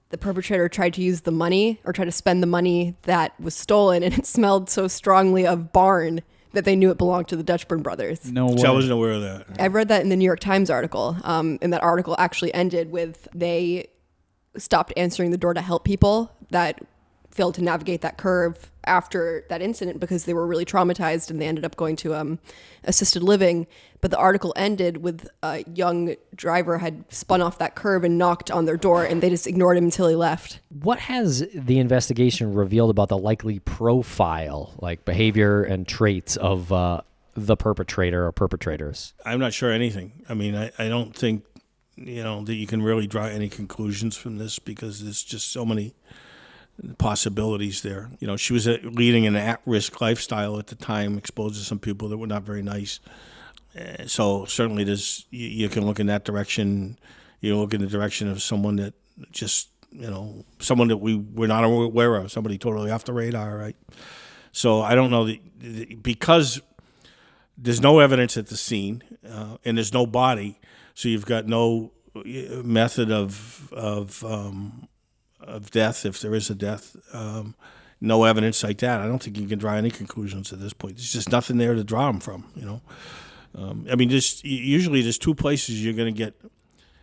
S3: the perpetrator tried to use the money or tried to spend the money that was stolen, and it smelled so strongly of barn that they knew it belonged to the Dutchburn brothers.
S2: No way.
S4: So I wasn't aware of that.
S3: I read that in the New York Times article, and that article actually ended with they stopped answering the door to help people that failed to navigate that curve after that incident because they were really traumatized, and they ended up going to assisted living. But the article ended with a young driver had spun off that curve and knocked on their door, and they just ignored him until he left.
S1: What has the investigation revealed about the likely profile, like behavior and traits of the perpetrator or perpetrators?
S4: I'm not sure anything. I mean, I don't think, that you can really draw any conclusions from this because there's just so many possibilities there. She was leading an at-risk lifestyle at the time, exposed to some people that were not very nice. So certainly you can look in that direction. You look in the direction of someone that just, someone that we were not aware of, somebody totally off the radar, right? So I don't know, because there's no evidence at the scene and there's no body, so you've got no method of death, if there is a death, no evidence like that. I don't think you can draw any conclusions at this point. There's just nothing there to draw them from, I mean, usually there's two places you're going to get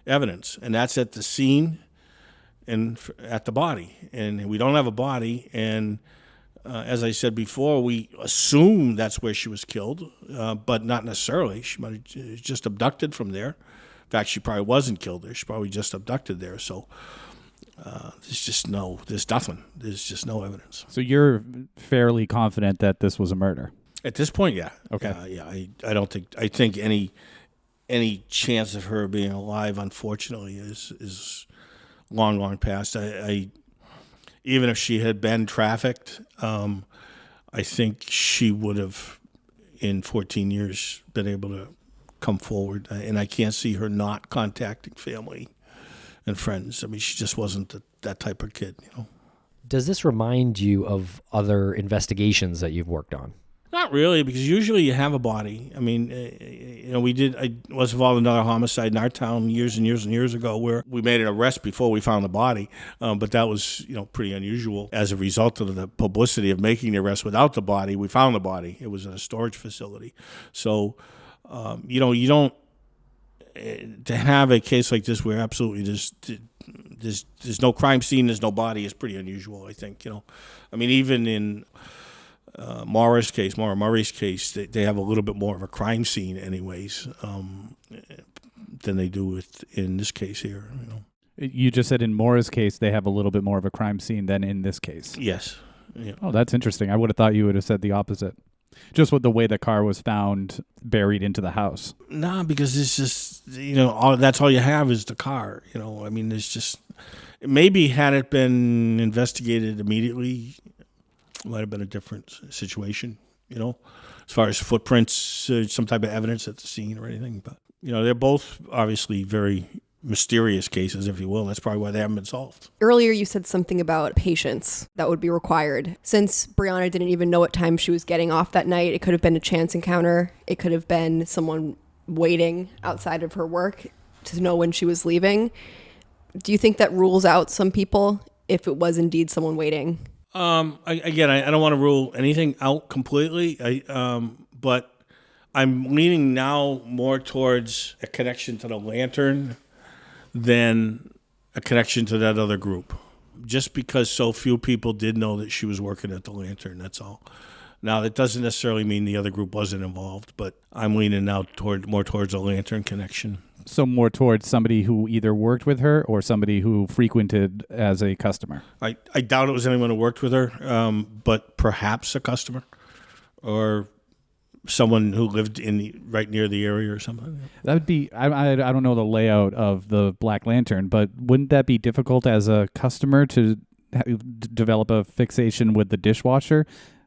S4: evidence, and that's at the scene and at the body. And we don't have a body, and as I said before, we assume that's where she was killed, but not necessarily. She might have just abducted from there. In fact, she probably wasn't killed there. She probably just abducted there. So there's nothing. There's just no evidence.
S2: So you're fairly confident that this was a murder?
S4: At this point, yeah.
S2: Okay.
S4: Yeah. I don't think. I think any chance of her being alive, unfortunately, is long past. even if she had been trafficked, I think she would have, in 14 years, been able to come forward. And I can't see her not contacting family and friends. I mean, she just wasn't that type of kid, you know.
S1: Does this remind you of other investigations that you've worked on?
S4: Not really, because usually you have a body. I mean, I was involved in another homicide in our town years and years and years ago where we made an arrest before we found the body. But that was, pretty unusual. As a result of the publicity of making the arrest without the body, we found the body. It was in a storage facility. So, you don't, to have a case like this where absolutely there's no crime scene, there's no body is pretty unusual, I think, I mean, even in Maura Murray's case, they have a little bit more of a crime scene anyways than they do in this case here,
S2: You just said in Maura's case, they have a little bit more of a crime scene than in this case.
S4: Yes. Yeah.
S2: Oh, that's interesting. I would have thought you would have said the opposite. Just with the way the car was found buried into the house.
S4: Nah, because it's just, that's all you have is the car. I mean, there's just, maybe had it been investigated immediately, it might have been a different situation, as far as footprints, some type of evidence at the scene or anything. But, they're both obviously very mysterious cases, if you will. That's probably why they haven't been solved.
S3: Earlier, you said something about patience that would be required. Since Brianna didn't even know what time she was getting off that night, it could have been a chance encounter. It could have been someone waiting outside of her work to know when she was leaving. Do you think that rules out some people if it was indeed someone waiting?
S4: I don't want to rule anything out completely. But I'm leaning now more towards a connection to the lantern than a connection to that other group. Just because so few people did know that she was working at the lantern, that's all. Now, that doesn't necessarily mean the other group wasn't involved, but I'm leaning now more towards a lantern connection.
S2: So more towards somebody who either worked with her or somebody who frequented as a customer.
S4: I doubt it was anyone who worked with her, but perhaps a customer or someone who lived right near the area or something.
S2: That would be, I don't know the layout of the Black Lantern, but wouldn't that be difficult as a customer to develop a fixation with the dishwasher?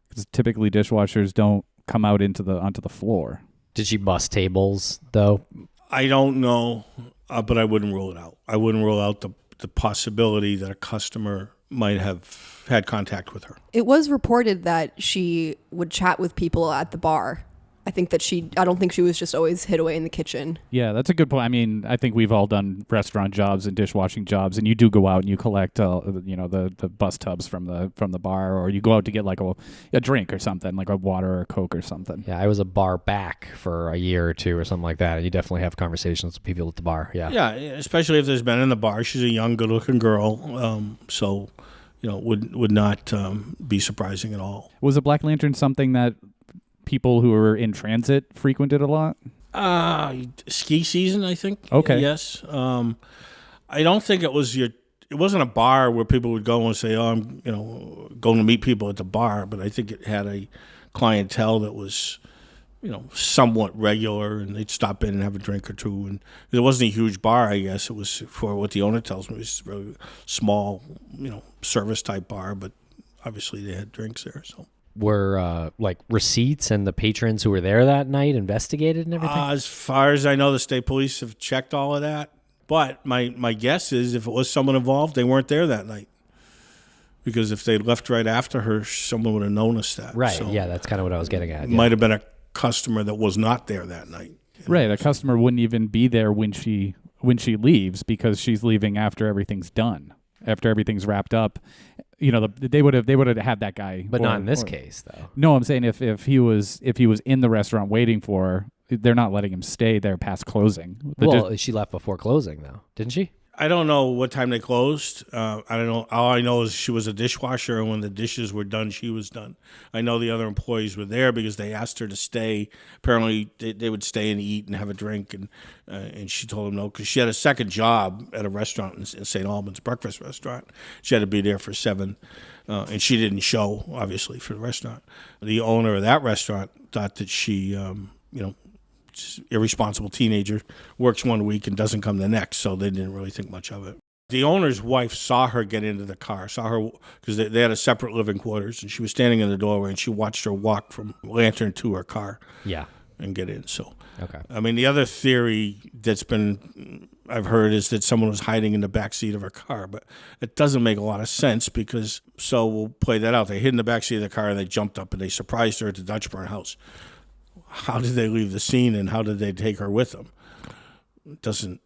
S2: Because typically dishwashers don't come out onto the floor.
S1: Did she bust tables, though?
S4: I don't know, but I wouldn't rule it out. I wouldn't rule out the possibility that a customer might have had contact with her.
S3: It was reported that she would chat with people at the bar. I don't think she was just always hid away in the kitchen.
S2: Yeah, that's a good point. I mean, I think we've all done restaurant jobs and dishwashing jobs, and you do go out and you collect, the bus tubs from the bar, or you go out to get like a drink or something, like a water or a Coke or something.
S1: Yeah, I was a bar back for a year or two or something like that, and you definitely have conversations with people at the bar. Yeah.
S4: Yeah, especially if there's been in the bar. She's a young, good-looking girl, so would not be surprising at all.
S2: Was the Black Lantern something that people who were in transit frequented a lot?
S4: Ski season, I think.
S2: Okay.
S4: Yes. I don't think it wasn't a bar where people would go and say, "Oh, I'm, going to meet people at the bar." But I think it had a clientele that was, somewhat regular, and they'd stop in and have a drink or two. And it wasn't a huge bar, I guess. It was, for what the owner tells me, it was a really small, service type bar. But obviously, they had drinks there. So.
S1: Were receipts and the patrons who were there that night investigated and everything?
S4: As far as I know, the state police have checked all of that. But my guess is if it was someone involved, they weren't there that night. Because if they left right after her, someone would have noticed that.
S1: Right,
S4: so
S1: yeah, that's kind of what I was getting at.
S4: It might have been a customer that was not there that night.
S2: Right, a customer wouldn't even be there when she leaves because she's leaving after everything's done. After everything's wrapped up, they would have had that guy.
S1: But not in this case, though.
S2: No, I'm saying if he was in the restaurant waiting for her, they're not letting him stay there past closing.
S1: She left before closing, though, didn't she?
S4: I don't know what time they closed. I don't know. All I know is she was a dishwasher, and when the dishes were done, she was done. I know the other employees were there because they asked her to stay. Apparently, they would stay and eat and have a drink, and she told them no because she had a second job at a restaurant in St. Albans, breakfast restaurant. She had to be there for 7, and she didn't show, obviously, for the restaurant. The owner of that restaurant thought that she, irresponsible teenager, works one week and doesn't come the next, so they didn't really think much of it. The owner's wife saw her get into the car, saw her because they had a separate living quarters, and she was standing in the doorway, and she watched her walk from Lantern to her car.
S1: Yeah.
S4: And get in. So,
S1: Okay.
S4: I mean, the other theory I've heard is that someone was hiding in the back seat of her car, but it doesn't make a lot of sense because, so we'll play that out. They hid in the back seat of the car and they jumped up and they surprised her at the Dutchburn house. How did they leave the scene and how did they take her with them? It doesn't,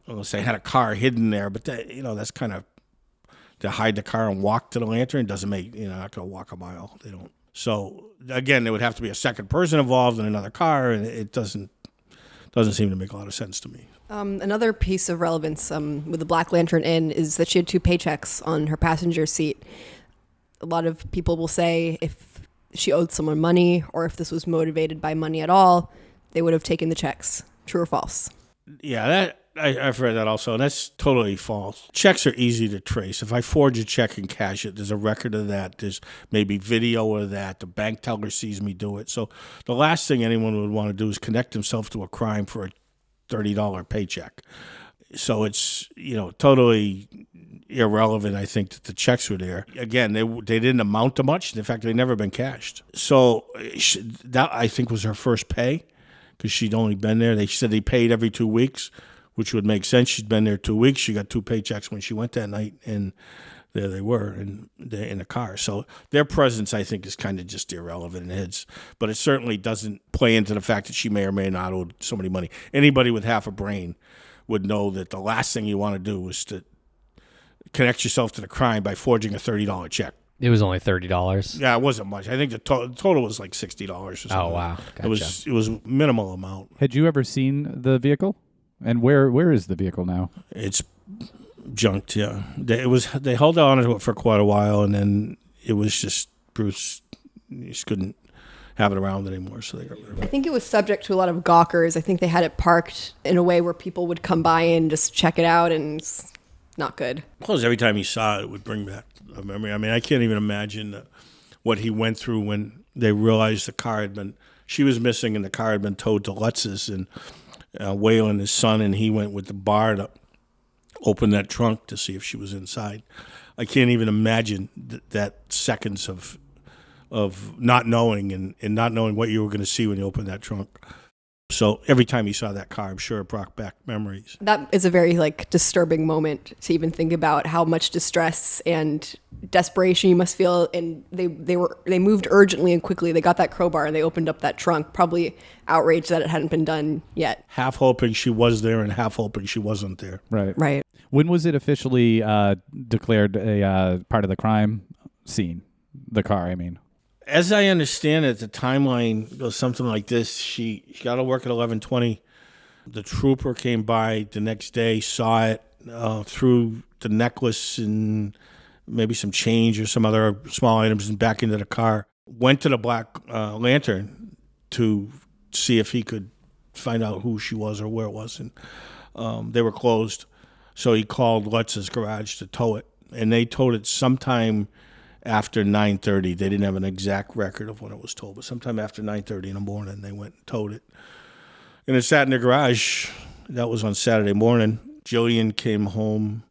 S4: unless they had a car hidden there, but that's kind of, to hide the car and walk to the Lantern doesn't make, not going to walk a mile. They don't. So again, there would have to be a second person involved in another car, and it doesn't seem to make a lot of sense to me.
S3: Another piece of relevance with the Black Lantern Inn is that she had 2 paychecks on her passenger seat. A lot of people will say if she owed someone money or if this was motivated by money at all, they would have taken the checks. True or false?
S4: Yeah, I've read that also, and that's totally false. Checks are easy to trace. If I forge a check and cash it, there's a record of that. There's maybe video of that. The bank teller sees me do it. So the last thing anyone would want to do is connect himself to a crime for a $30 paycheck. So it's, totally irrelevant, I think, that the checks were there. Again, they didn't amount to much. In fact, they'd never been cashed. So that, I think, was her first pay because she'd only been there. They said they paid every 2 weeks, which would make sense. She'd been there 2 weeks. She got 2 paychecks when she went that night, and there they were, and they're in the car. So their presence, I think, is kind of just irrelevant. But it certainly doesn't play into the fact that she may or may not owe somebody money. Anybody with half a brain would know that the last thing you want to do is to connect yourself to the crime by forging a $30 check.
S1: It was only $30.
S4: Yeah, it wasn't much. I think the total was like $60 or something.
S1: Oh, wow. Gotcha.
S4: It was minimal amount.
S2: Had you ever seen the vehicle? And where is the vehicle now?
S4: It's junked, yeah. They held on to it for quite a while, and then it was just Bruce just couldn't have it around anymore, so they got rid of
S3: I
S4: it.
S3: think it was subject to a lot of gawkers. I think they had it parked in a way where people would come by and just check it out, and it's not good.
S4: Plus, every time he saw it, it would bring back a memory. I mean, I can't even imagine what he went through when they realized she was missing and the car had been towed to Lutz's, and Waylon, his son, and he went with the bar to open that trunk to see if she was inside. I can't even imagine that seconds of not knowing and not knowing what you were going to see when you opened that trunk. So every time he saw that car, I'm sure it brought back memories.
S3: That is a very disturbing moment to even think about how much distress and desperation you must feel. And they moved urgently and quickly. They got that crowbar and they opened up that trunk, probably outraged that it hadn't been done yet.
S4: Half hoping she was there and half hoping she wasn't there.
S2: Right. When was it officially declared a part of the crime scene? The car, I mean.
S4: As I understand it, the timeline goes something like this. She got to work at 11:20. The trooper came by the next day, saw it, threw the necklace and maybe some change or some other small items and back into the car. Went to the Black Lantern to see if he could find out who she was or where it was. And they were closed. So he called Lutz's garage to tow it. And they towed it sometime after 9:30. They didn't have an exact record of when it was towed, but sometime after 9:30 in the morning, they went and towed it. And it sat in the garage. That was on Saturday morning. Jillian came home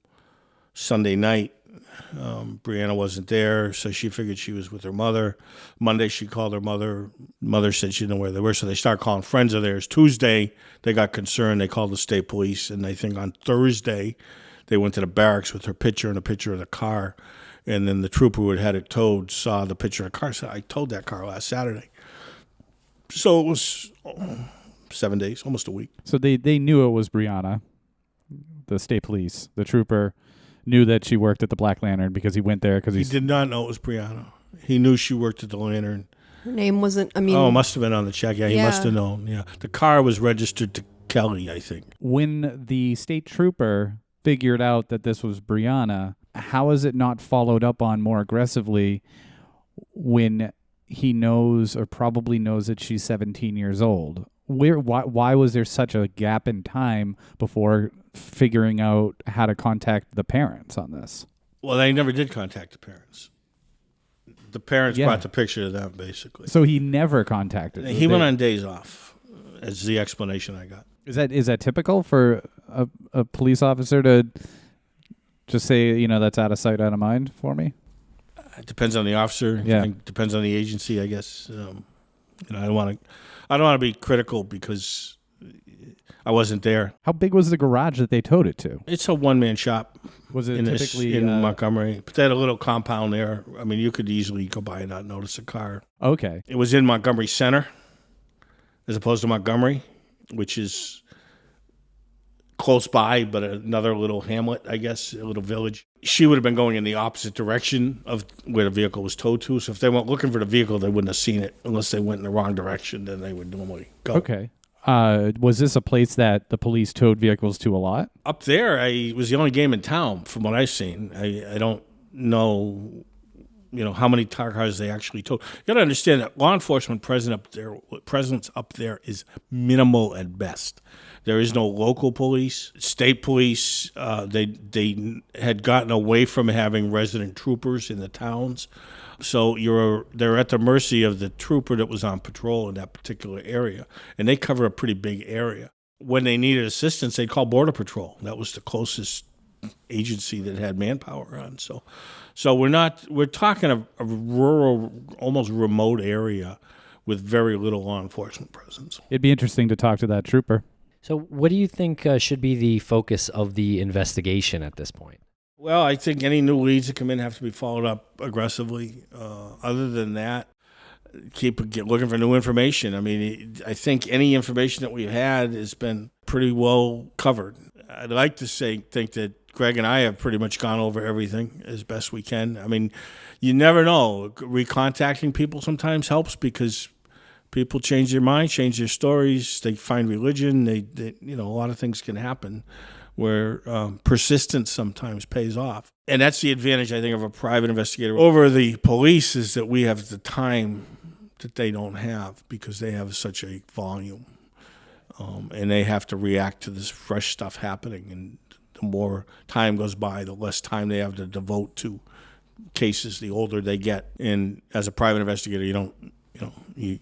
S4: Sunday night. Brianna wasn't there, so she figured she was with her mother. Monday, she called her mother. Mother said she didn't know where they were, so they started calling friends of theirs. Tuesday, they got concerned. They called the state police, and I think on Thursday, they went to the barracks with her picture and a picture of the car. And then the trooper who had it towed saw the picture of the car. Said, I towed that car last Saturday. So it was 7 days, almost a week.
S2: So they knew it was Brianna, the state police. The trooper knew that she worked at the Black Lantern because he went there. He
S4: did not know it was Brianna. He knew she worked at the Lantern.
S3: Her name wasn't, it
S4: must have been on the check. Yeah, he must have known. Yeah, the car was registered to Kelly, I think.
S2: When the state trooper figured out that this was Brianna, how is it not followed up on more aggressively when he knows or probably knows that she's 17 years old? Why was there such a gap in time before figuring out how to contact the parents on this?
S4: Well, they never did contact the parents. The parents brought the picture to them, basically.
S2: So he never contacted them.
S4: He went on days off, is the explanation I got.
S2: Is that typical for a police officer to Just say, that's out of sight, out of mind for me.
S4: It depends on the officer.
S2: Yeah.
S4: It depends on the agency, I guess. I don't want to be critical because I wasn't there.
S2: How big was the garage that they towed it to?
S4: It's a one-man shop.
S2: Was it typically
S4: in Montgomery? But they had a little compound there. I mean, you could easily go by and not notice a car.
S2: Okay.
S4: It was in Montgomery Center as opposed to Montgomery, which is close by, but another little hamlet, I guess, a little village. She would have been going in the opposite direction of where the vehicle was towed to. So if they went looking for the vehicle, they wouldn't have seen it unless they went in the wrong direction. Then they would normally go.
S2: Okay. Was this a place that the police towed vehicles to a lot?
S4: Up there, I was the only game in town from what I've seen. I don't know, how many cars they actually towed. You got to understand that law enforcement presence up there is minimal at best. There is no local police, state police. They had gotten away from having resident troopers in the towns. So they're at the mercy of the trooper that was on patrol in that particular area. And they cover a pretty big area. When they needed assistance, they'd call Border Patrol. That was the closest agency that had manpower on. So we're talking a rural, almost remote area with very little law enforcement presence.
S2: It'd be interesting to talk to that trooper.
S1: So what do you think should be the focus of the investigation at this point?
S4: Well, I think any new leads that come in have to be followed up aggressively. Other than that, keep looking for new information. I mean, I think any information that we've had has been pretty well covered. I'd like to think that Greg and I have pretty much gone over everything as best we can. I mean, you never know. Recontacting people sometimes helps because people change their mind, change their stories. They find religion. They a lot of things can happen where persistence sometimes pays off. And that's the advantage, I think, of a private investigator over the police is that we have the time that they don't have because they have such a volume. And they have to react to this fresh stuff happening. And the more time goes by, the less time they have to devote to cases, the older they get. And as a private investigator, you don't, you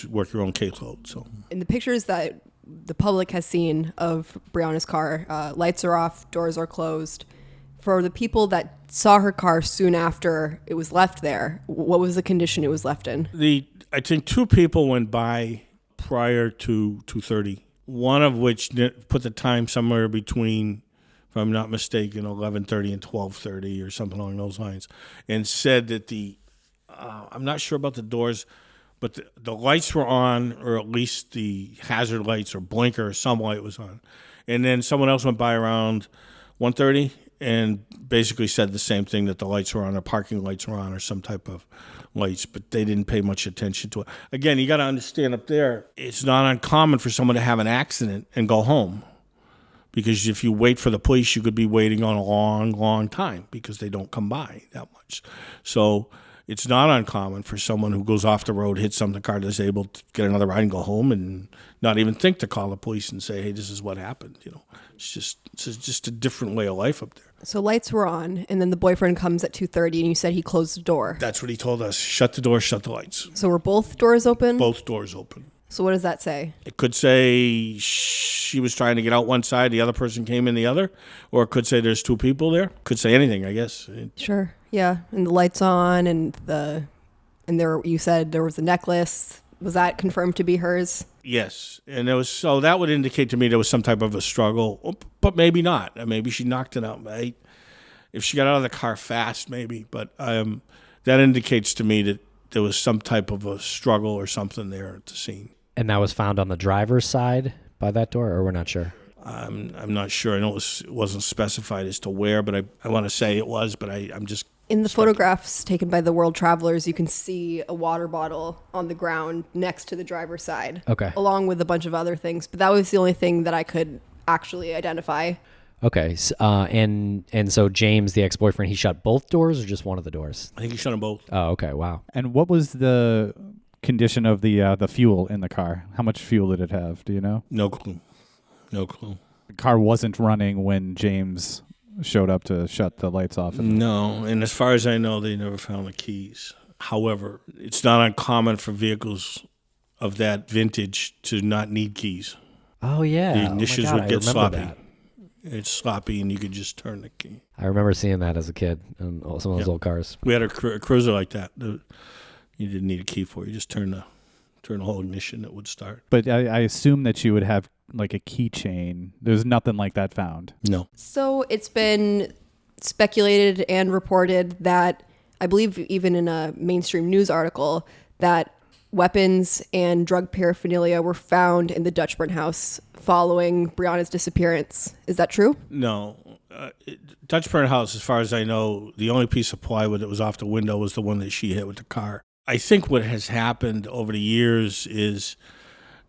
S4: work your own caseload. So
S3: in the pictures that the public has seen of Brianna's car, lights are off, doors are closed. For the people that saw her car soon after it was left there, what was the condition it was left in?
S4: I think two people went by prior to 2:30, one of which put the time somewhere between, if I'm not mistaken, 11:30 and 12:30 or something along those lines, and said that I'm not sure about the doors, but the lights were on, or at least the hazard lights or blinker or some light was on. And then someone else went by around 1:30 and basically said the same thing, that the lights were on, or parking lights were on, or some type of lights, but they didn't pay much attention to it. Again, you got to understand up there, it's not uncommon for someone to have an accident and go home. Because if you wait for the police, you could be waiting on a long, long time because they don't come by that much. So it's not uncommon for someone who goes off the road, hits something, car disabled, to get another ride and go home and not even think to call the police and say, hey, this is what happened. It's just a different way of life up there.
S3: So lights were on, and then the boyfriend comes at 2:30, and you said he closed the door.
S4: That's what he told us. Shut the door, shut the lights.
S3: So were both doors open?
S4: Both doors open.
S3: So what does that say?
S4: It could say she was trying to get out one side, the other person came in the other, or it could say there's two people there. Could say anything, I guess.
S3: Sure, yeah. And the lights on, and there you said there was a necklace. Was that confirmed to be hers?
S4: Yes, and so that would indicate to me there was some type of a struggle, but maybe not. Maybe she knocked it out. If she got out of the car fast, maybe. But that indicates to me that there was some type of a struggle or something there at the scene.
S1: And that was found on the driver's side by that door, or we're not sure?
S4: I'm not sure. I know it wasn't specified as to where, but I want to say it was, but I'm just...
S3: In the photographs taken by the World Travelers, you can see a water bottle on the ground next to the driver's side.
S1: Okay.
S3: Along with a bunch of other things. But that was the only thing that I could actually identify.
S1: Okay. And so James, the ex-boyfriend, he shut both doors or just one of the doors?
S4: I think he shut them both.
S1: Oh, okay. Wow.
S2: And what was the condition of the fuel in the car? How much fuel did it have? Do you know?
S4: No clue. No clue.
S2: The car wasn't running when James showed up to shut the lights off.
S4: No, and as far as I know, they never found the keys. However, it's not uncommon for vehicles of that vintage to not need keys.
S1: Oh, yeah.
S4: The ignitions would get sloppy. It's sloppy, and you could just turn the key.
S1: I remember seeing that as a kid in some of those old cars.
S4: We had a cruiser like that. You didn't need a key for it. You just turn the whole ignition, it would start.
S2: But I assume that you would have like a keychain. There's nothing like that found.
S4: No.
S3: So it's been speculated and reported that, I believe even in a mainstream news article, that weapons and drug paraphernalia were found in the Dutchburn house following Brianna's disappearance. Is that true?
S4: No. Dutchburn house, as far as I know, the only piece of plywood that was off the window was the one that she hit with the car. I think what has happened over the years is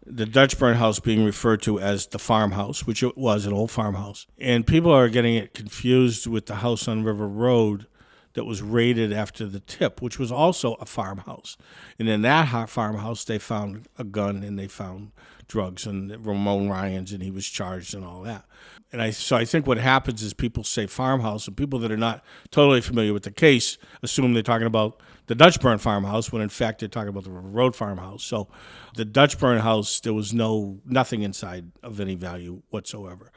S4: the Dutchburn house being referred to as the farmhouse, which it was an old farmhouse. And people are getting it confused with the house on River Road that was raided after the tip, which was also a farmhouse. And in that farmhouse, they found a gun and they found drugs and Ramon Ryan's, and he was charged and all that. And so I think what happens is people say farmhouse, and people that are not totally familiar with the case assume they're talking about the Dutchburn farmhouse, when in fact they're talking about the River Road farmhouse. So the Dutchburn house, there was nothing inside of any value whatsoever.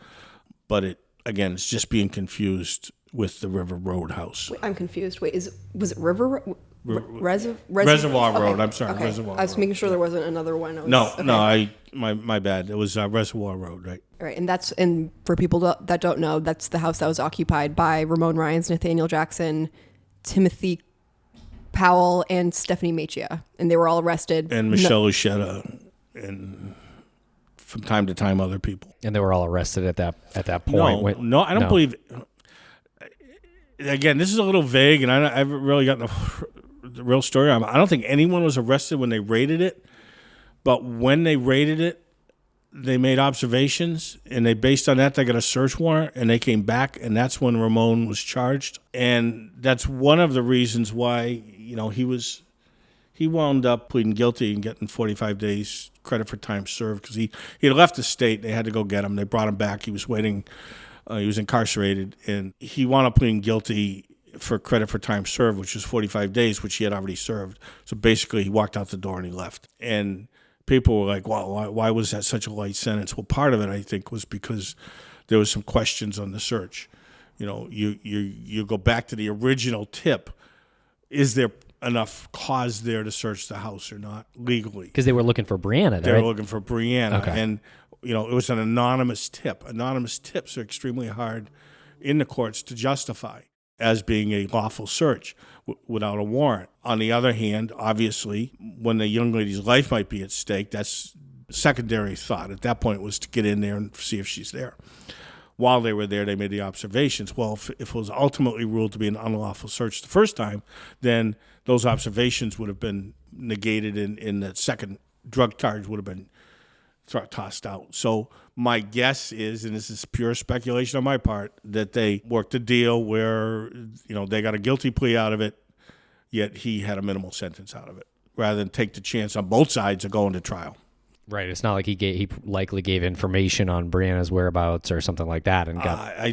S4: But it's just being confused with the River Road house.
S3: Wait, I'm confused. Wait, was it River
S4: Reservoir Road.
S3: Okay.
S4: I'm sorry,
S3: Okay.
S4: Reservoir
S3: I was
S4: Road.
S3: making sure there wasn't another one.
S4: My bad. It was Reservoir Road, right?
S3: Right, and for people that don't know, that's the house that was occupied by Ramon Ryan's, Nathaniel Jackson, Timothy Powell, and Stephanie Machia, and they were all arrested.
S4: And Michelle Lucetta, and from time to time other people.
S1: And they were all arrested at that point.
S4: No, I don't believe. Again, this is a little vague, and I haven't really gotten the real story. I don't think anyone was arrested when they raided it, but when they raided it, they made observations, and based on that, they got a search warrant, and they came back, and that's when Ramon was charged. And that's one of the reasons why, he wound up pleading guilty and getting 45 days credit for time served, because he had left the state. They had to go get him. They brought him back. He was waiting. He was incarcerated, and he wound up pleading guilty for credit for time served, which was 45 days, which he had already served. So basically, he walked out the door and he left. And people were like, "Wow, why was that such a light sentence?" Well, part of it, I think, was because there was some questions on the search. You go back to the original tip. Is there enough cause there to search the house or not legally?
S1: Because they were looking for Brianna.
S4: They were looking for Brianna,
S1: Okay.
S4: and it was an anonymous tip. Anonymous tips are extremely hard in the courts to justify as being a lawful search without a warrant. On the other hand, obviously, when the young lady's life might be at stake, that's secondary thought. At that point was to get in there and see if she's there. While they were there, they made the observations. Well, if it was ultimately ruled to be an unlawful search the first time, then those observations would have been negated, and the second drug charge would have been tossed out. So my guess is, and this is pure speculation on my part, that they worked a deal where they got a guilty plea out of it, yet he had a minimal sentence out of it, rather than take the chance on both sides of going to trial.
S1: Right. It's not like he likely gave information on Brianna's whereabouts or something like that, and got
S4: I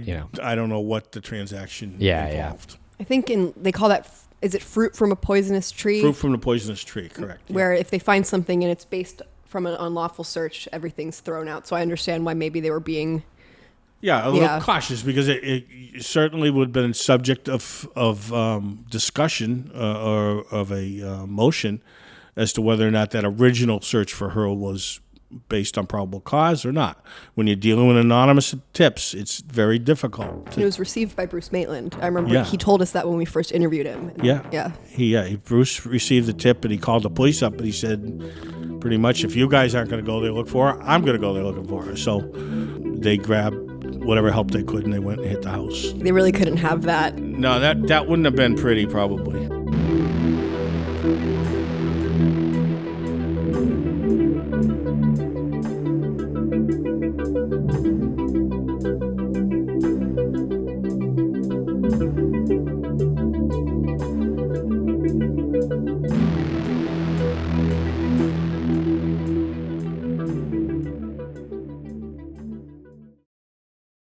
S4: don't know what the transaction involved.
S1: Yeah.
S3: I think they call that, is it fruit from a poisonous tree?
S4: Fruit from the poisonous tree, correct.
S3: Where if they find something and it's based from an unlawful search, everything's thrown out. So I understand why maybe they were being
S4: a little cautious, because it certainly would have been subject of discussion or of a motion as to whether or not that original search for her was based on probable cause or not. When you're dealing with anonymous tips, it's very difficult.
S3: It was received by Bruce Maitland. I remember he told us that when we first interviewed him.
S4: Bruce received the tip, and he called the police up, and he said, pretty much, if you guys aren't going to go there look for her, I'm going to go there looking for her. So they grabbed whatever help they could, and they went and hit the house.
S3: They really couldn't have that.
S4: No, that wouldn't have been pretty, probably.